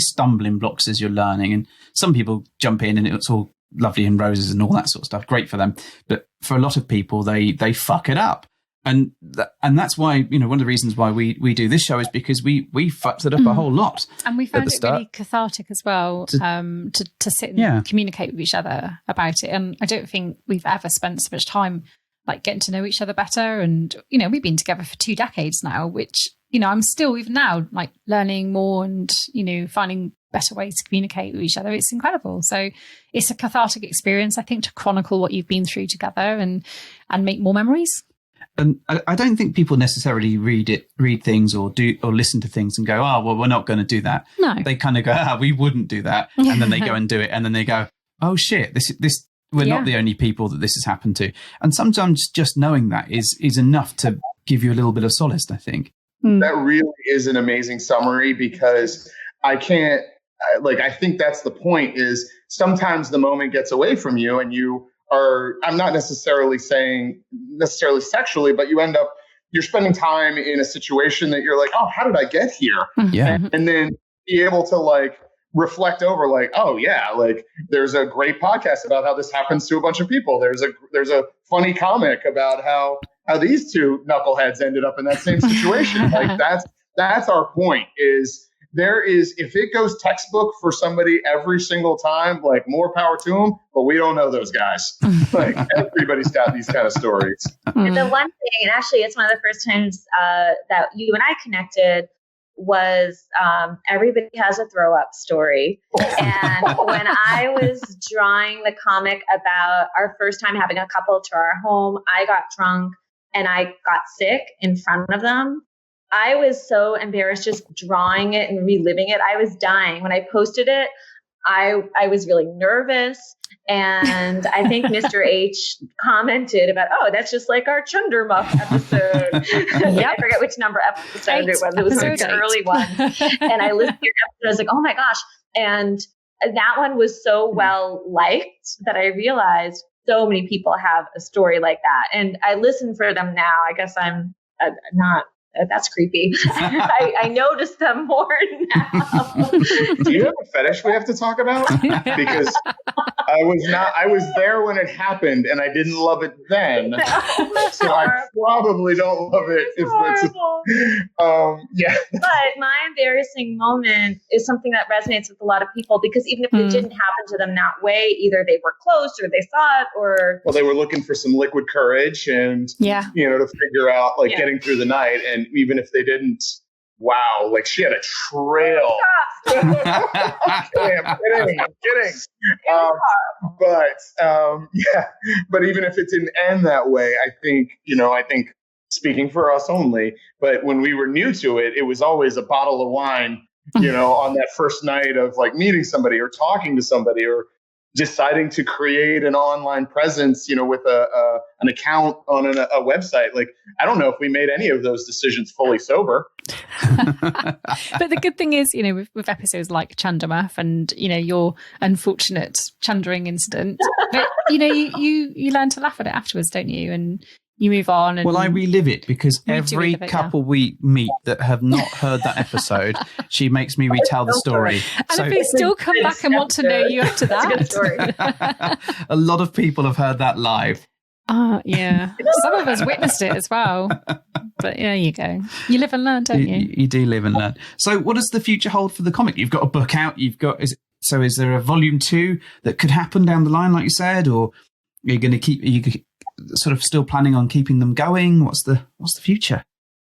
Speaker 1: stumbling blocks as you're learning. And some people jump in and it's all lovely and roses and all that sort of stuff. Great for them, but for a lot of people, they fuck it up. And that's why, one of the reasons why we do this show is because we fucked it up a whole lot.
Speaker 3: And we found it really cathartic as well, to sit and communicate with each other about it. And I don't think we've ever spent so much time like getting to know each other better. And, we've been together for 2 decades now, which, I'm still even now like learning more and, finding better ways to communicate with each other. It's incredible. So it's a cathartic experience, I think, to chronicle what you've been through together and make more memories.
Speaker 1: And I don't think people necessarily read things or listen to things and go, "Oh, well, we're not going to do that." No, they kind of go, "We wouldn't do that," and then they go and do it, and then they go, "Oh shit, this we're not the only people that this has happened to." And sometimes just knowing that is enough to give you a little bit of solace, I think.
Speaker 4: That really is an amazing summary, because I think that's the point, is sometimes the moment gets away from you, and you are, I'm not necessarily saying sexually, but you're spending time in a situation that you're like, "Oh, how did I get here?"
Speaker 1: Yeah.
Speaker 4: And then be able to like reflect over, like, "Oh yeah, like there's a great podcast about how this happens to a bunch of people. There's a funny comic about how these 2 knuckleheads ended up in that same situation." Like, that's our point, is if it goes textbook for somebody every single time, like, more power to them, but we don't know those guys. Like, everybody's got these kind of stories.
Speaker 5: And the one thing, and actually it's one of the first times that you and I connected, was everybody has a throw up story. And when I was drawing the comic about our first time having a couple to our home, I got drunk and I got sick in front of them. I was so embarrassed just drawing it and reliving it. I was dying. When I posted it, I was really nervous. And I think Mr. H commented about, "Oh, that's just like our Chunder Muff episode." I forget which number episode it was. It was like an early one. And I listened to your episode. I was like, "Oh my gosh." And that one was so well liked that I realized so many people have a story like that. And I listen for them now. I guess I'm not. That's creepy. I notice them more now.
Speaker 4: Do you have a fetish we have to talk about? Because I was there when it happened, and I didn't love it then. So I probably don't love it if it's yeah.
Speaker 5: But my embarrassing moment is something that resonates with a lot of people, because even if it didn't happen to them that way, either they were close or they saw it, or
Speaker 4: they were looking for some liquid courage and to figure out getting through the night. And even if they didn't, wow, she had a trail. I'm kidding. But even if it didn't end that way, I think speaking for us only, but when we were new to it, it was always a bottle of wine, on that first night of meeting somebody or talking to somebody or deciding to create an online presence, with an account on a website. I don't know if we made any of those decisions fully sober.
Speaker 3: But the good thing is, with episodes like Chandramath and, your unfortunate chandering incident, but, you learn to laugh at it afterwards, don't you? And you move on. And
Speaker 1: I relive it because every couple we meet that have not heard that episode, she makes me retell the story.
Speaker 3: And if they still come back and want to know you after that.
Speaker 5: It's a good story.
Speaker 1: A lot of people have heard that live.
Speaker 3: Yeah. Some of us witnessed it as well. But there you go. You live and learn, don't you?
Speaker 1: You do live and learn. So what does the future hold for the comic? You've got a book out. Is there a volume 2 that could happen down the line, like you said, or are you going to are you sort of still planning on keeping them going? What's the future?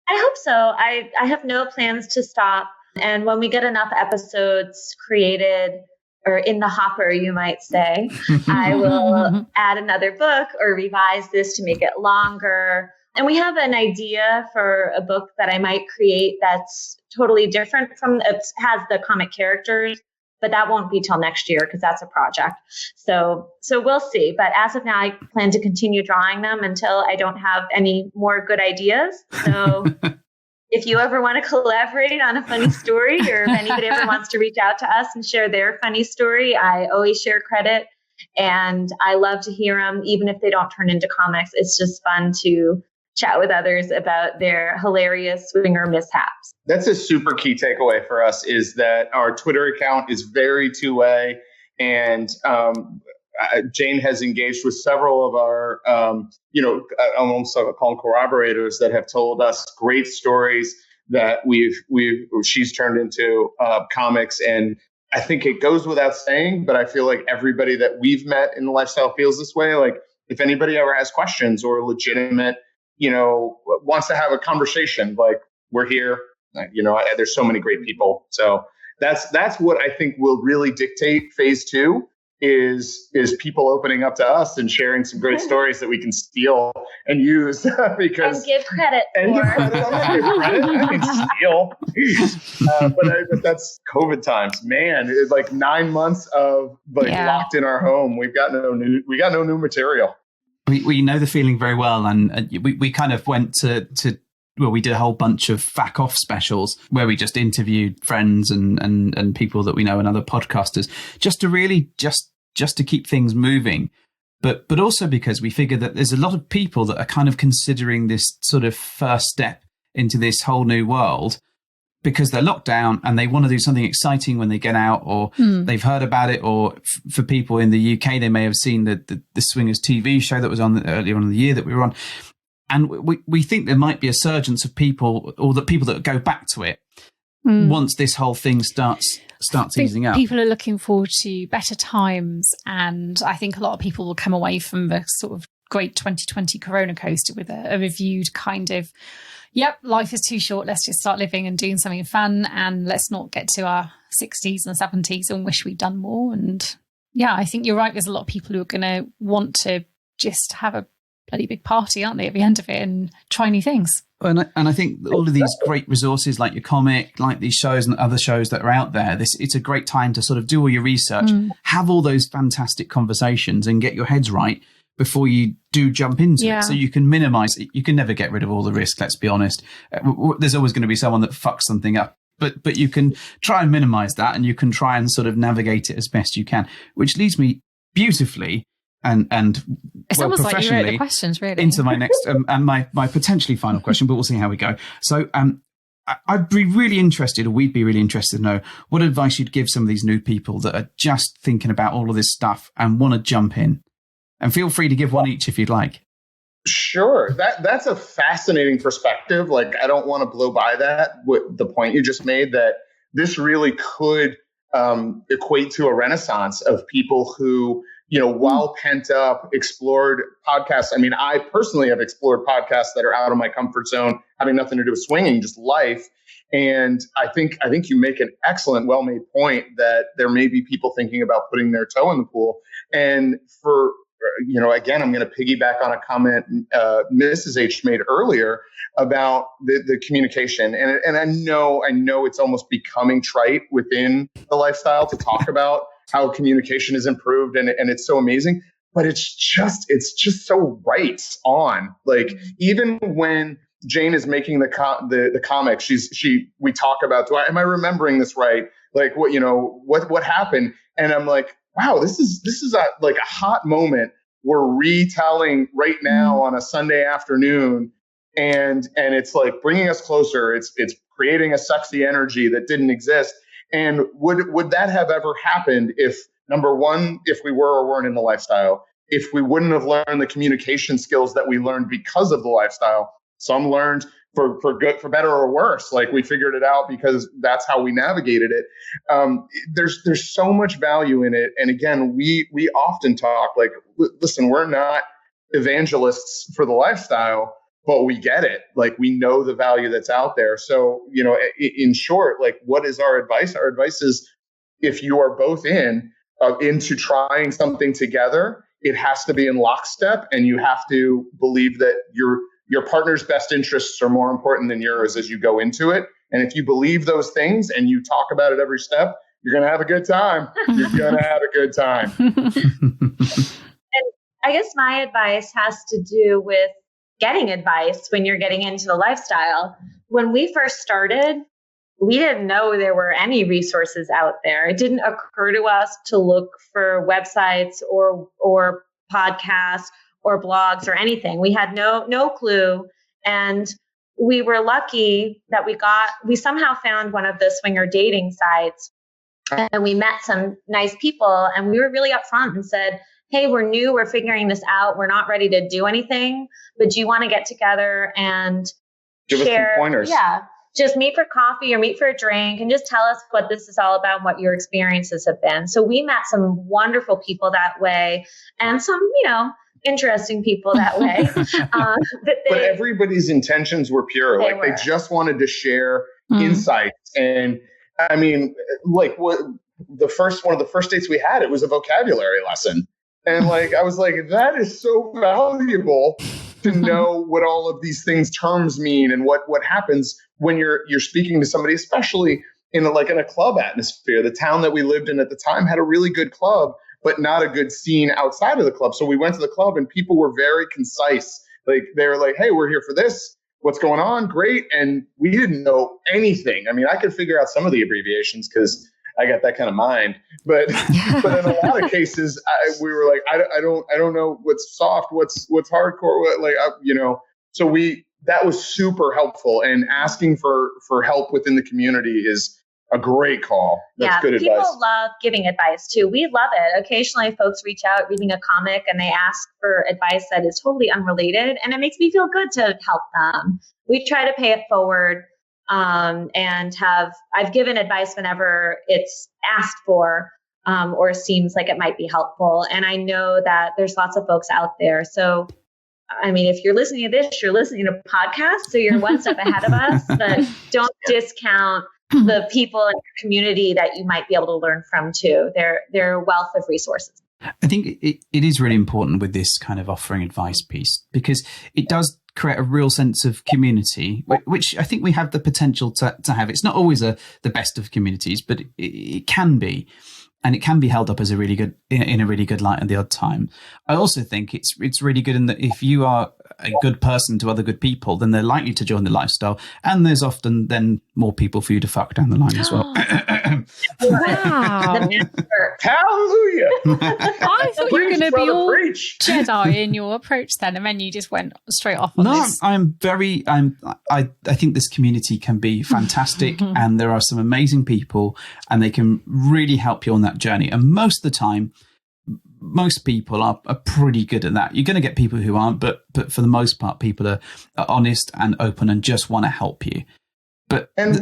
Speaker 5: I hope so. I have no plans to stop. And when we get enough episodes created, or in the hopper, you might say, I will add another book or revise this to make it longer. And we have an idea for a book that I might create that's totally different from, it has the comic characters, but that won't be till next year because that's a project. So we'll see. But as of now, I plan to continue drawing them until I don't have any more good ideas. So if you ever want to collaborate on a funny story, or if anybody ever wants to reach out to us and share their funny story, I always share credit. And I love to hear them, even if they don't turn into comics. It's just fun to chat with others about their hilarious swinger mishaps.
Speaker 4: That's a super key takeaway for us, is that our Twitter account is very two-way. And Jane has engaged with several of our, almost call them corroborators, that have told us great stories that she's turned into comics. And I think it goes without saying, but I feel like everybody that we've met in the lifestyle feels this way. If anybody ever has questions or legitimate, wants to have a conversation, we're here. There's so many great people. So that's what I think will really dictate phase 2 is people opening up to us and sharing some great stories that we can steal and use because
Speaker 5: and give credit.
Speaker 4: I'm not give credit. I can steal. But that's COVID times, man. It's 9 months of locked in our home. We got no new material.
Speaker 1: We know the feeling very well, and we kind of went to we did a whole bunch of Fack Off specials where we just interviewed friends and people that we know and other podcasters, just to really just to keep things moving, but also because we figure that there's a lot of people that are kind of considering this sort of first step into this whole new world because they're locked down and they want to do something exciting when they get out, or they've heard about it, or for people in the UK, they may have seen the Swingers TV show that was on earlier on in the year that we were on. And we think there might be a surgence of people, or the people that go back to it once this whole thing starts easing up.
Speaker 3: People are looking forward to better times, and I think a lot of people will come away from the sort of great 2020 Corona coaster with a reviewed kind of, yep, life is too short. Let's just start living and doing something fun, and let's not get to our 60s and 70s and wish we'd done more. And yeah, I think you're right. There's a lot of people who are going to want to just have a bloody big party, aren't they, at the end of it, and try new things.
Speaker 1: And I think all of these great resources, like your comic, like these shows and other shows that are out there, it's a great time to sort of do all your research, have all those fantastic conversations, and get your heads right before you do jump into it. So you can minimize it. You can never get rid of all the risk, let's be honest. There's always going to be someone that fucks something up. But you can try and minimize that, and you can try and sort of navigate it as best you can, which leads me beautifully and
Speaker 3: it's
Speaker 1: well,
Speaker 3: almost like you wrote
Speaker 1: professionally
Speaker 3: the questions, really,
Speaker 1: into my next and my potentially final question, but we'll see how we go. So
Speaker 6: I'd be really interested, or we'd be really interested to know what advice you'd give some of these new people that are just thinking about all of this stuff and want to jump in. And feel free to give one each if you'd like.
Speaker 4: Sure. That's a fascinating perspective. Like, I don't want to blow by that with the point you just made, that this really could equate to a renaissance of people who, while pent up, explored podcasts. I mean, I personally have explored podcasts that are out of my comfort zone, having nothing to do with swinging, just life. And I think you make an excellent, well-made point that there may be people thinking about putting their toe in the pool. And for, again, I'm going to piggyback on a comment Mrs. H made earlier about the communication. And I know it's almost becoming trite within the lifestyle to talk about how communication is improved and it's so amazing, but it's just so right on. Like, even when Jane is making the comic, we talk about, am I remembering this right? Like, what happened? And I'm like, wow, this is a hot moment we're retelling right now on a Sunday afternoon. And it's like bringing us closer. It's creating a sexy energy that didn't exist. And would that have ever happened if, number one, if we were or weren't in the lifestyle, if we wouldn't have learned the communication skills that we learned because of the lifestyle? Some learned for good, for better or worse. Like, we figured it out because that's how we navigated it. There's so much value in it. And again, we often talk like, listen, we're not evangelists for the lifestyle, but we get it. Like, we know the value that's out there. So, in short, like, what is our advice? Our advice is, if you are both into trying something together, it has to be in lockstep, and you have to believe that your partner's best interests are more important than yours as you go into it. And if you believe those things and you talk about it every step, you're going to have a good time. You're going to have a good time.
Speaker 5: And I guess my advice has to do with getting advice when you're getting into the lifestyle. When we first started, we didn't know there were any resources out there. It didn't occur to us to look for websites or podcasts or blogs or anything. We had no clue. And we were lucky that we somehow found one of the swinger dating sites, and we met some nice people, and we were really upfront and said, hey, we're new, we're figuring this out, we're not ready to do anything, but do you want to get together and
Speaker 4: give
Speaker 5: share,
Speaker 4: us some pointers?
Speaker 5: Yeah. Just meet for coffee or meet for a drink and just tell us what this is all about and what your experiences have been. So we met some wonderful people that way, and some, interesting people that way.
Speaker 4: But everybody's intentions were pure. They just wanted to share insights. And I mean, like, one of the first dates we had, it was a vocabulary lesson. And I was like, that is so valuable to know what all of these terms mean, and what happens when you're speaking to somebody, especially in a club atmosphere. The town that we lived in at the time had a really good club, but not a good scene outside of the club. So we went to the club, and people were very concise. Like, they were like, hey, we're here for this. What's going on? Great. And we didn't know anything. I mean, I could figure out some of the abbreviations because I got that kind of mind. But in a lot of cases, we were like, I don't know what's soft, what's hardcore, So that was super helpful. And asking for help within the community is a great call. That's good advice.
Speaker 5: People love giving advice too. We love it. Occasionally folks reach out reading a comic and they ask for advice that is totally unrelated, and it makes me feel good to help them. We try to pay it forward, and I've given advice whenever it's asked for, or seems like it might be helpful. And I know that there's lots of folks out there. So, I mean, if you're listening to this, you're listening to podcasts, so you're one step ahead of us, but don't discount the people in your community that you might be able to learn from too. They're a wealth of resources.
Speaker 6: I think it is really important with this kind of offering advice piece, because it does create a real sense of community, which I think we have the potential to have. It's not always the best of communities, but it can be. And it can be held up as in a really good light at the odd time. I also think it's really good in that if you are a good person to other good people, then they're likely to join the lifestyle. And there's often then more people for you to fuck down the line as well.
Speaker 3: Wow.
Speaker 4: Hallelujah.
Speaker 3: I thought you were going to be all
Speaker 4: preach.
Speaker 3: Jedi in your approach then, and then you just went straight off on this.
Speaker 6: I think this community can be fantastic and there are some amazing people and they can really help you on that journey. And most of the time, most people are pretty good at that. You're going to get people who aren't, but for the most part, people are honest and open and just want to help you.
Speaker 4: And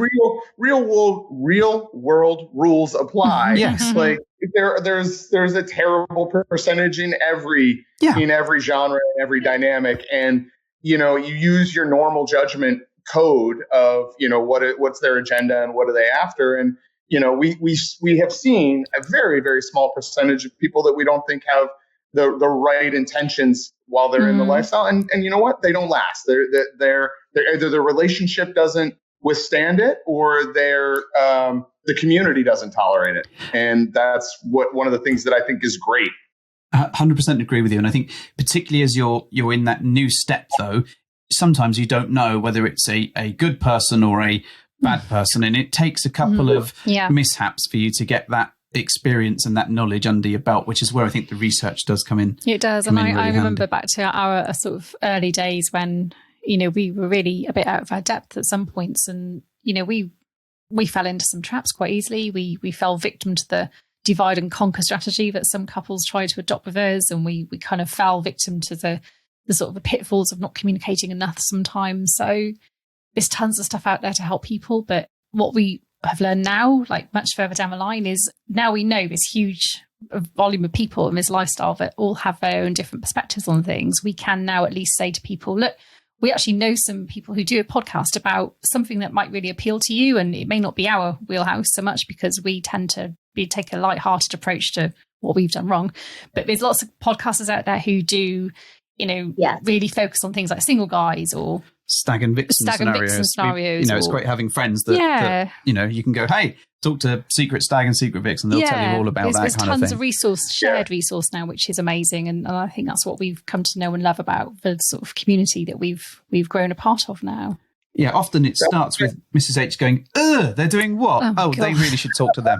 Speaker 4: real world rules apply.
Speaker 6: Yes.
Speaker 4: Like there's a terrible percentage in every genre, in every dynamic, and you use your normal judgment code of what's their agenda and what are they after, and we have seen a very, very small percentage of people that we don't think have the right intentions while they're in the lifestyle, and you know what, they don't last. They're either the relationship doesn't withstand it or the community doesn't tolerate it, and that's one of the things that I think is great.
Speaker 6: 100% agree with you, and I think particularly as you're in that new step, though, sometimes you don't know whether it's a good person or a bad person, and it takes a couple of mishaps for you to get that experience and that knowledge under your belt, which is where I think the research does come in.
Speaker 3: It does, and I remember back to our sort of early days when we were really a bit out of our depth at some points, and we fell into some traps quite easily. We fell victim to the divide and conquer strategy that some couples try to adopt with us, and we kind of fell victim to the sort of the pitfalls of not communicating enough sometimes. So there's tons of stuff out there to help people, but what we have learned now, like much further down the line, is now we know this huge volume of people in this lifestyle that all have their own different perspectives on things. We can now at least say to people, look, we actually know some people who do a podcast about something that might really appeal to you, and it may not be our wheelhouse so much because we tend to take a light-hearted approach to what we've done wrong. But there's lots of podcasters out there who do, really focus on things like single guys or
Speaker 6: stag and vixen scenarios. It's great having friends that you can go, hey, talk to secret stag and secret vixen. They'll tell you all about that kind of thing. There's tons of shared resource now, which is amazing. And I think that's what we've come to know and love about the sort of community that we've grown a part of now. Yeah, often it starts with Mrs. H going, they're doing what? Oh, they really should talk to them.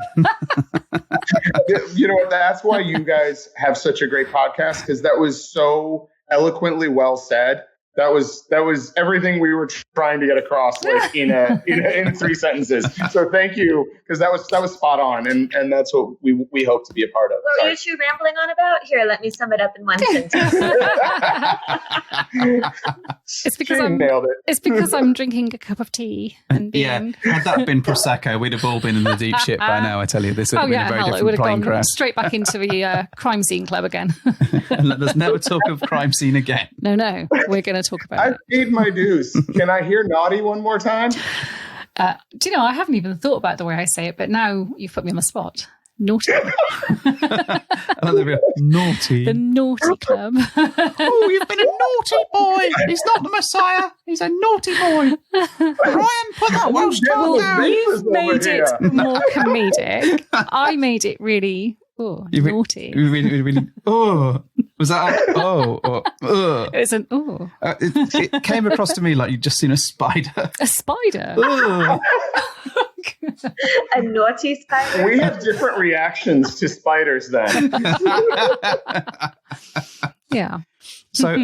Speaker 4: That's why you guys have such a great podcast, because that was so eloquently well said. That was everything we were trying to get across, like in 3 sentences. So thank you, because that was spot on, and that's what we hope to be a part of.
Speaker 5: What were you two rambling on about? Here, let me sum it up in one sentence.
Speaker 3: It's because I'm drinking a cup of tea. And
Speaker 6: had that been Prosecco, we'd have all been in the deep shit by now. I tell you, this would have been a very different plane crash.
Speaker 3: Straight back into the crime scene club again.
Speaker 6: And let's never talk of crime scene again.
Speaker 3: No, we're going to talk about it.
Speaker 4: I've paid my dues. Can I hear naughty one more time?
Speaker 3: Do you know, I haven't even thought about the way I say it, but now you've put me on the spot. Naughty.
Speaker 6: Naughty.
Speaker 3: The naughty club.
Speaker 6: Oh, you've been a naughty boy. He's not the Messiah. He's a naughty boy. Ryan, put that Welsh tongue down.
Speaker 3: You've made it more comedic. I made it really naughty.
Speaker 6: Really, was that
Speaker 3: It's an
Speaker 6: it came across to me like you'd just seen a spider.
Speaker 3: A spider?
Speaker 5: A naughty spider?
Speaker 4: We have different reactions to spiders then.
Speaker 3: Yeah.
Speaker 6: So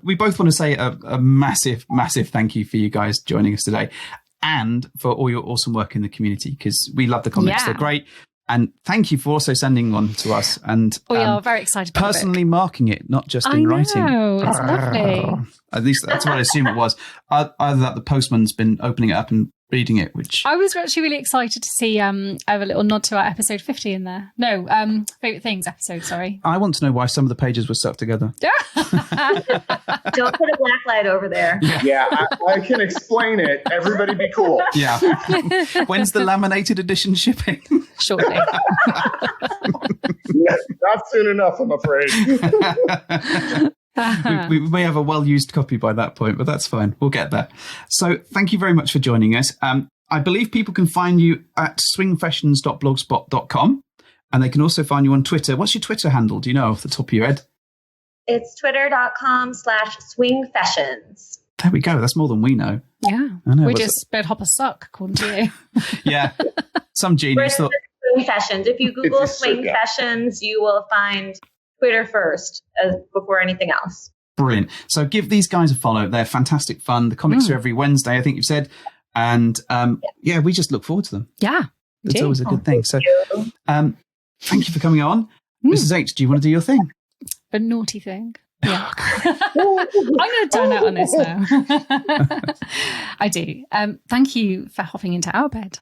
Speaker 6: we both want to say a massive, massive thank you for you guys joining us today, and for all your awesome work in the community, because we love the comics. They're great. And thank you for also sending one to us and
Speaker 3: we are very excited about
Speaker 6: personally marking it, not just in writing.
Speaker 3: I know, it's lovely.
Speaker 6: At least that's what I assume it was. Either that the postman's been opening it up and reading it, which
Speaker 3: I was actually really excited to see. I have a little nod to our episode 50 in there. No, favourite things episode. Sorry.
Speaker 6: I want to know why some of the pages were stuck together.
Speaker 5: Don't put a black light over there.
Speaker 4: Yeah, I can explain it. Everybody be cool.
Speaker 6: Yeah. When's the laminated edition shipping?
Speaker 3: Shortly.
Speaker 4: Not soon enough, I'm afraid.
Speaker 6: We may have a well-used copy by that point, but that's fine. We'll get there. So thank you very much for joining us. I believe people can find you at swingfessions.blogspot.com, and they can also find you on Twitter. What's your Twitter handle? Do you know off the top of your head?
Speaker 5: It's twitter.com/swingfessions.
Speaker 6: There we go. That's more than we know.
Speaker 3: Yeah.
Speaker 6: I know.
Speaker 3: We just bed hopper suck, according to you.
Speaker 6: Yeah. Some genius thought.
Speaker 5: Swingfessions. If you Google Swingfessions, you will find Twitter first before anything else.
Speaker 6: Brilliant. So give these guys a follow. They're fantastic fun. The comics are every Wednesday, I think you've said. And we just look forward to them.
Speaker 3: Yeah.
Speaker 6: It's always a good thing. So thank you for coming on.
Speaker 3: Mm.
Speaker 6: Mrs. H, do you want to do your thing?
Speaker 3: A naughty thing. Yeah. I'm going to turn out on this now. I do. Thank you for hopping into our bed.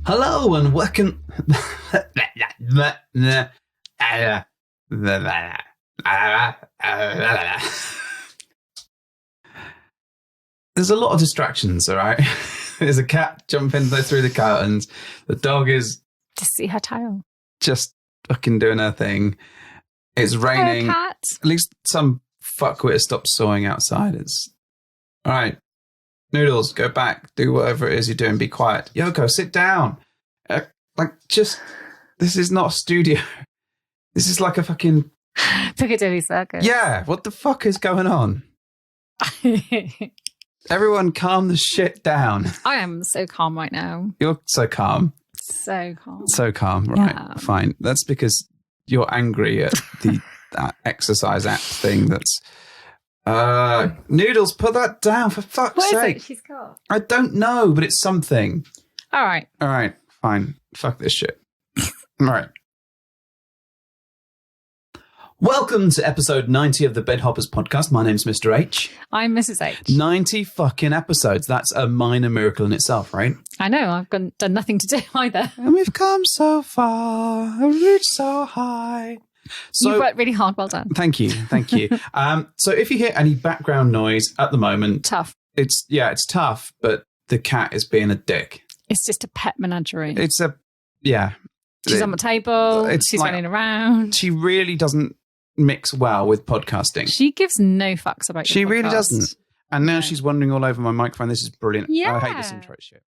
Speaker 1: Hello and welcome. There's a lot of distractions, all right? There's a cat jumping through the curtains. The dog is
Speaker 3: Just see her tail.
Speaker 1: just fucking doing her thing. It's raining.
Speaker 3: Hello, cat.
Speaker 1: At least some fuckwit has stopped sawing outside. It's all right. Noodles, go back. Do whatever it is you're doing. Be quiet. Yoko, sit down. This is not a studio. This is like a fucking
Speaker 3: Piccadilly Circus.
Speaker 1: yeah. What the fuck is going on? Everyone, calm the shit down.
Speaker 3: I am so calm right now.
Speaker 1: You're so calm.
Speaker 3: So calm.
Speaker 1: So calm. Right.
Speaker 3: Yeah.
Speaker 1: Fine. That's because you're angry at that exercise app thing. That's Noodles, put that down for fuck's
Speaker 3: What is
Speaker 1: sake.
Speaker 3: it she's got?
Speaker 1: I don't know, but it's something.
Speaker 3: All right.
Speaker 1: All right, fine. Fuck this shit. All right. Welcome to episode 90 of the Bed Hoppers podcast. My name's Mr. H.
Speaker 3: I'm Mrs. H.
Speaker 1: 90 fucking episodes. That's a minor miracle in itself, right?
Speaker 3: I know. I've done nothing to do either.
Speaker 1: And we've come so far, reached so high. So,
Speaker 3: You've worked really hard. Well done.
Speaker 1: Thank you. Thank you. So if you hear any background noise at the moment,
Speaker 3: Tough.
Speaker 1: it's tough, but the cat is being a dick.
Speaker 3: It's just a pet menagerie.
Speaker 1: She's
Speaker 3: on the table. She's running around.
Speaker 1: She really doesn't mix well with podcasting.
Speaker 3: She gives no fucks about your
Speaker 1: She really
Speaker 3: podcast.
Speaker 1: doesn't. And now she's wandering all over my microphone. This is brilliant.
Speaker 3: Yeah.
Speaker 1: I hate this intro shit.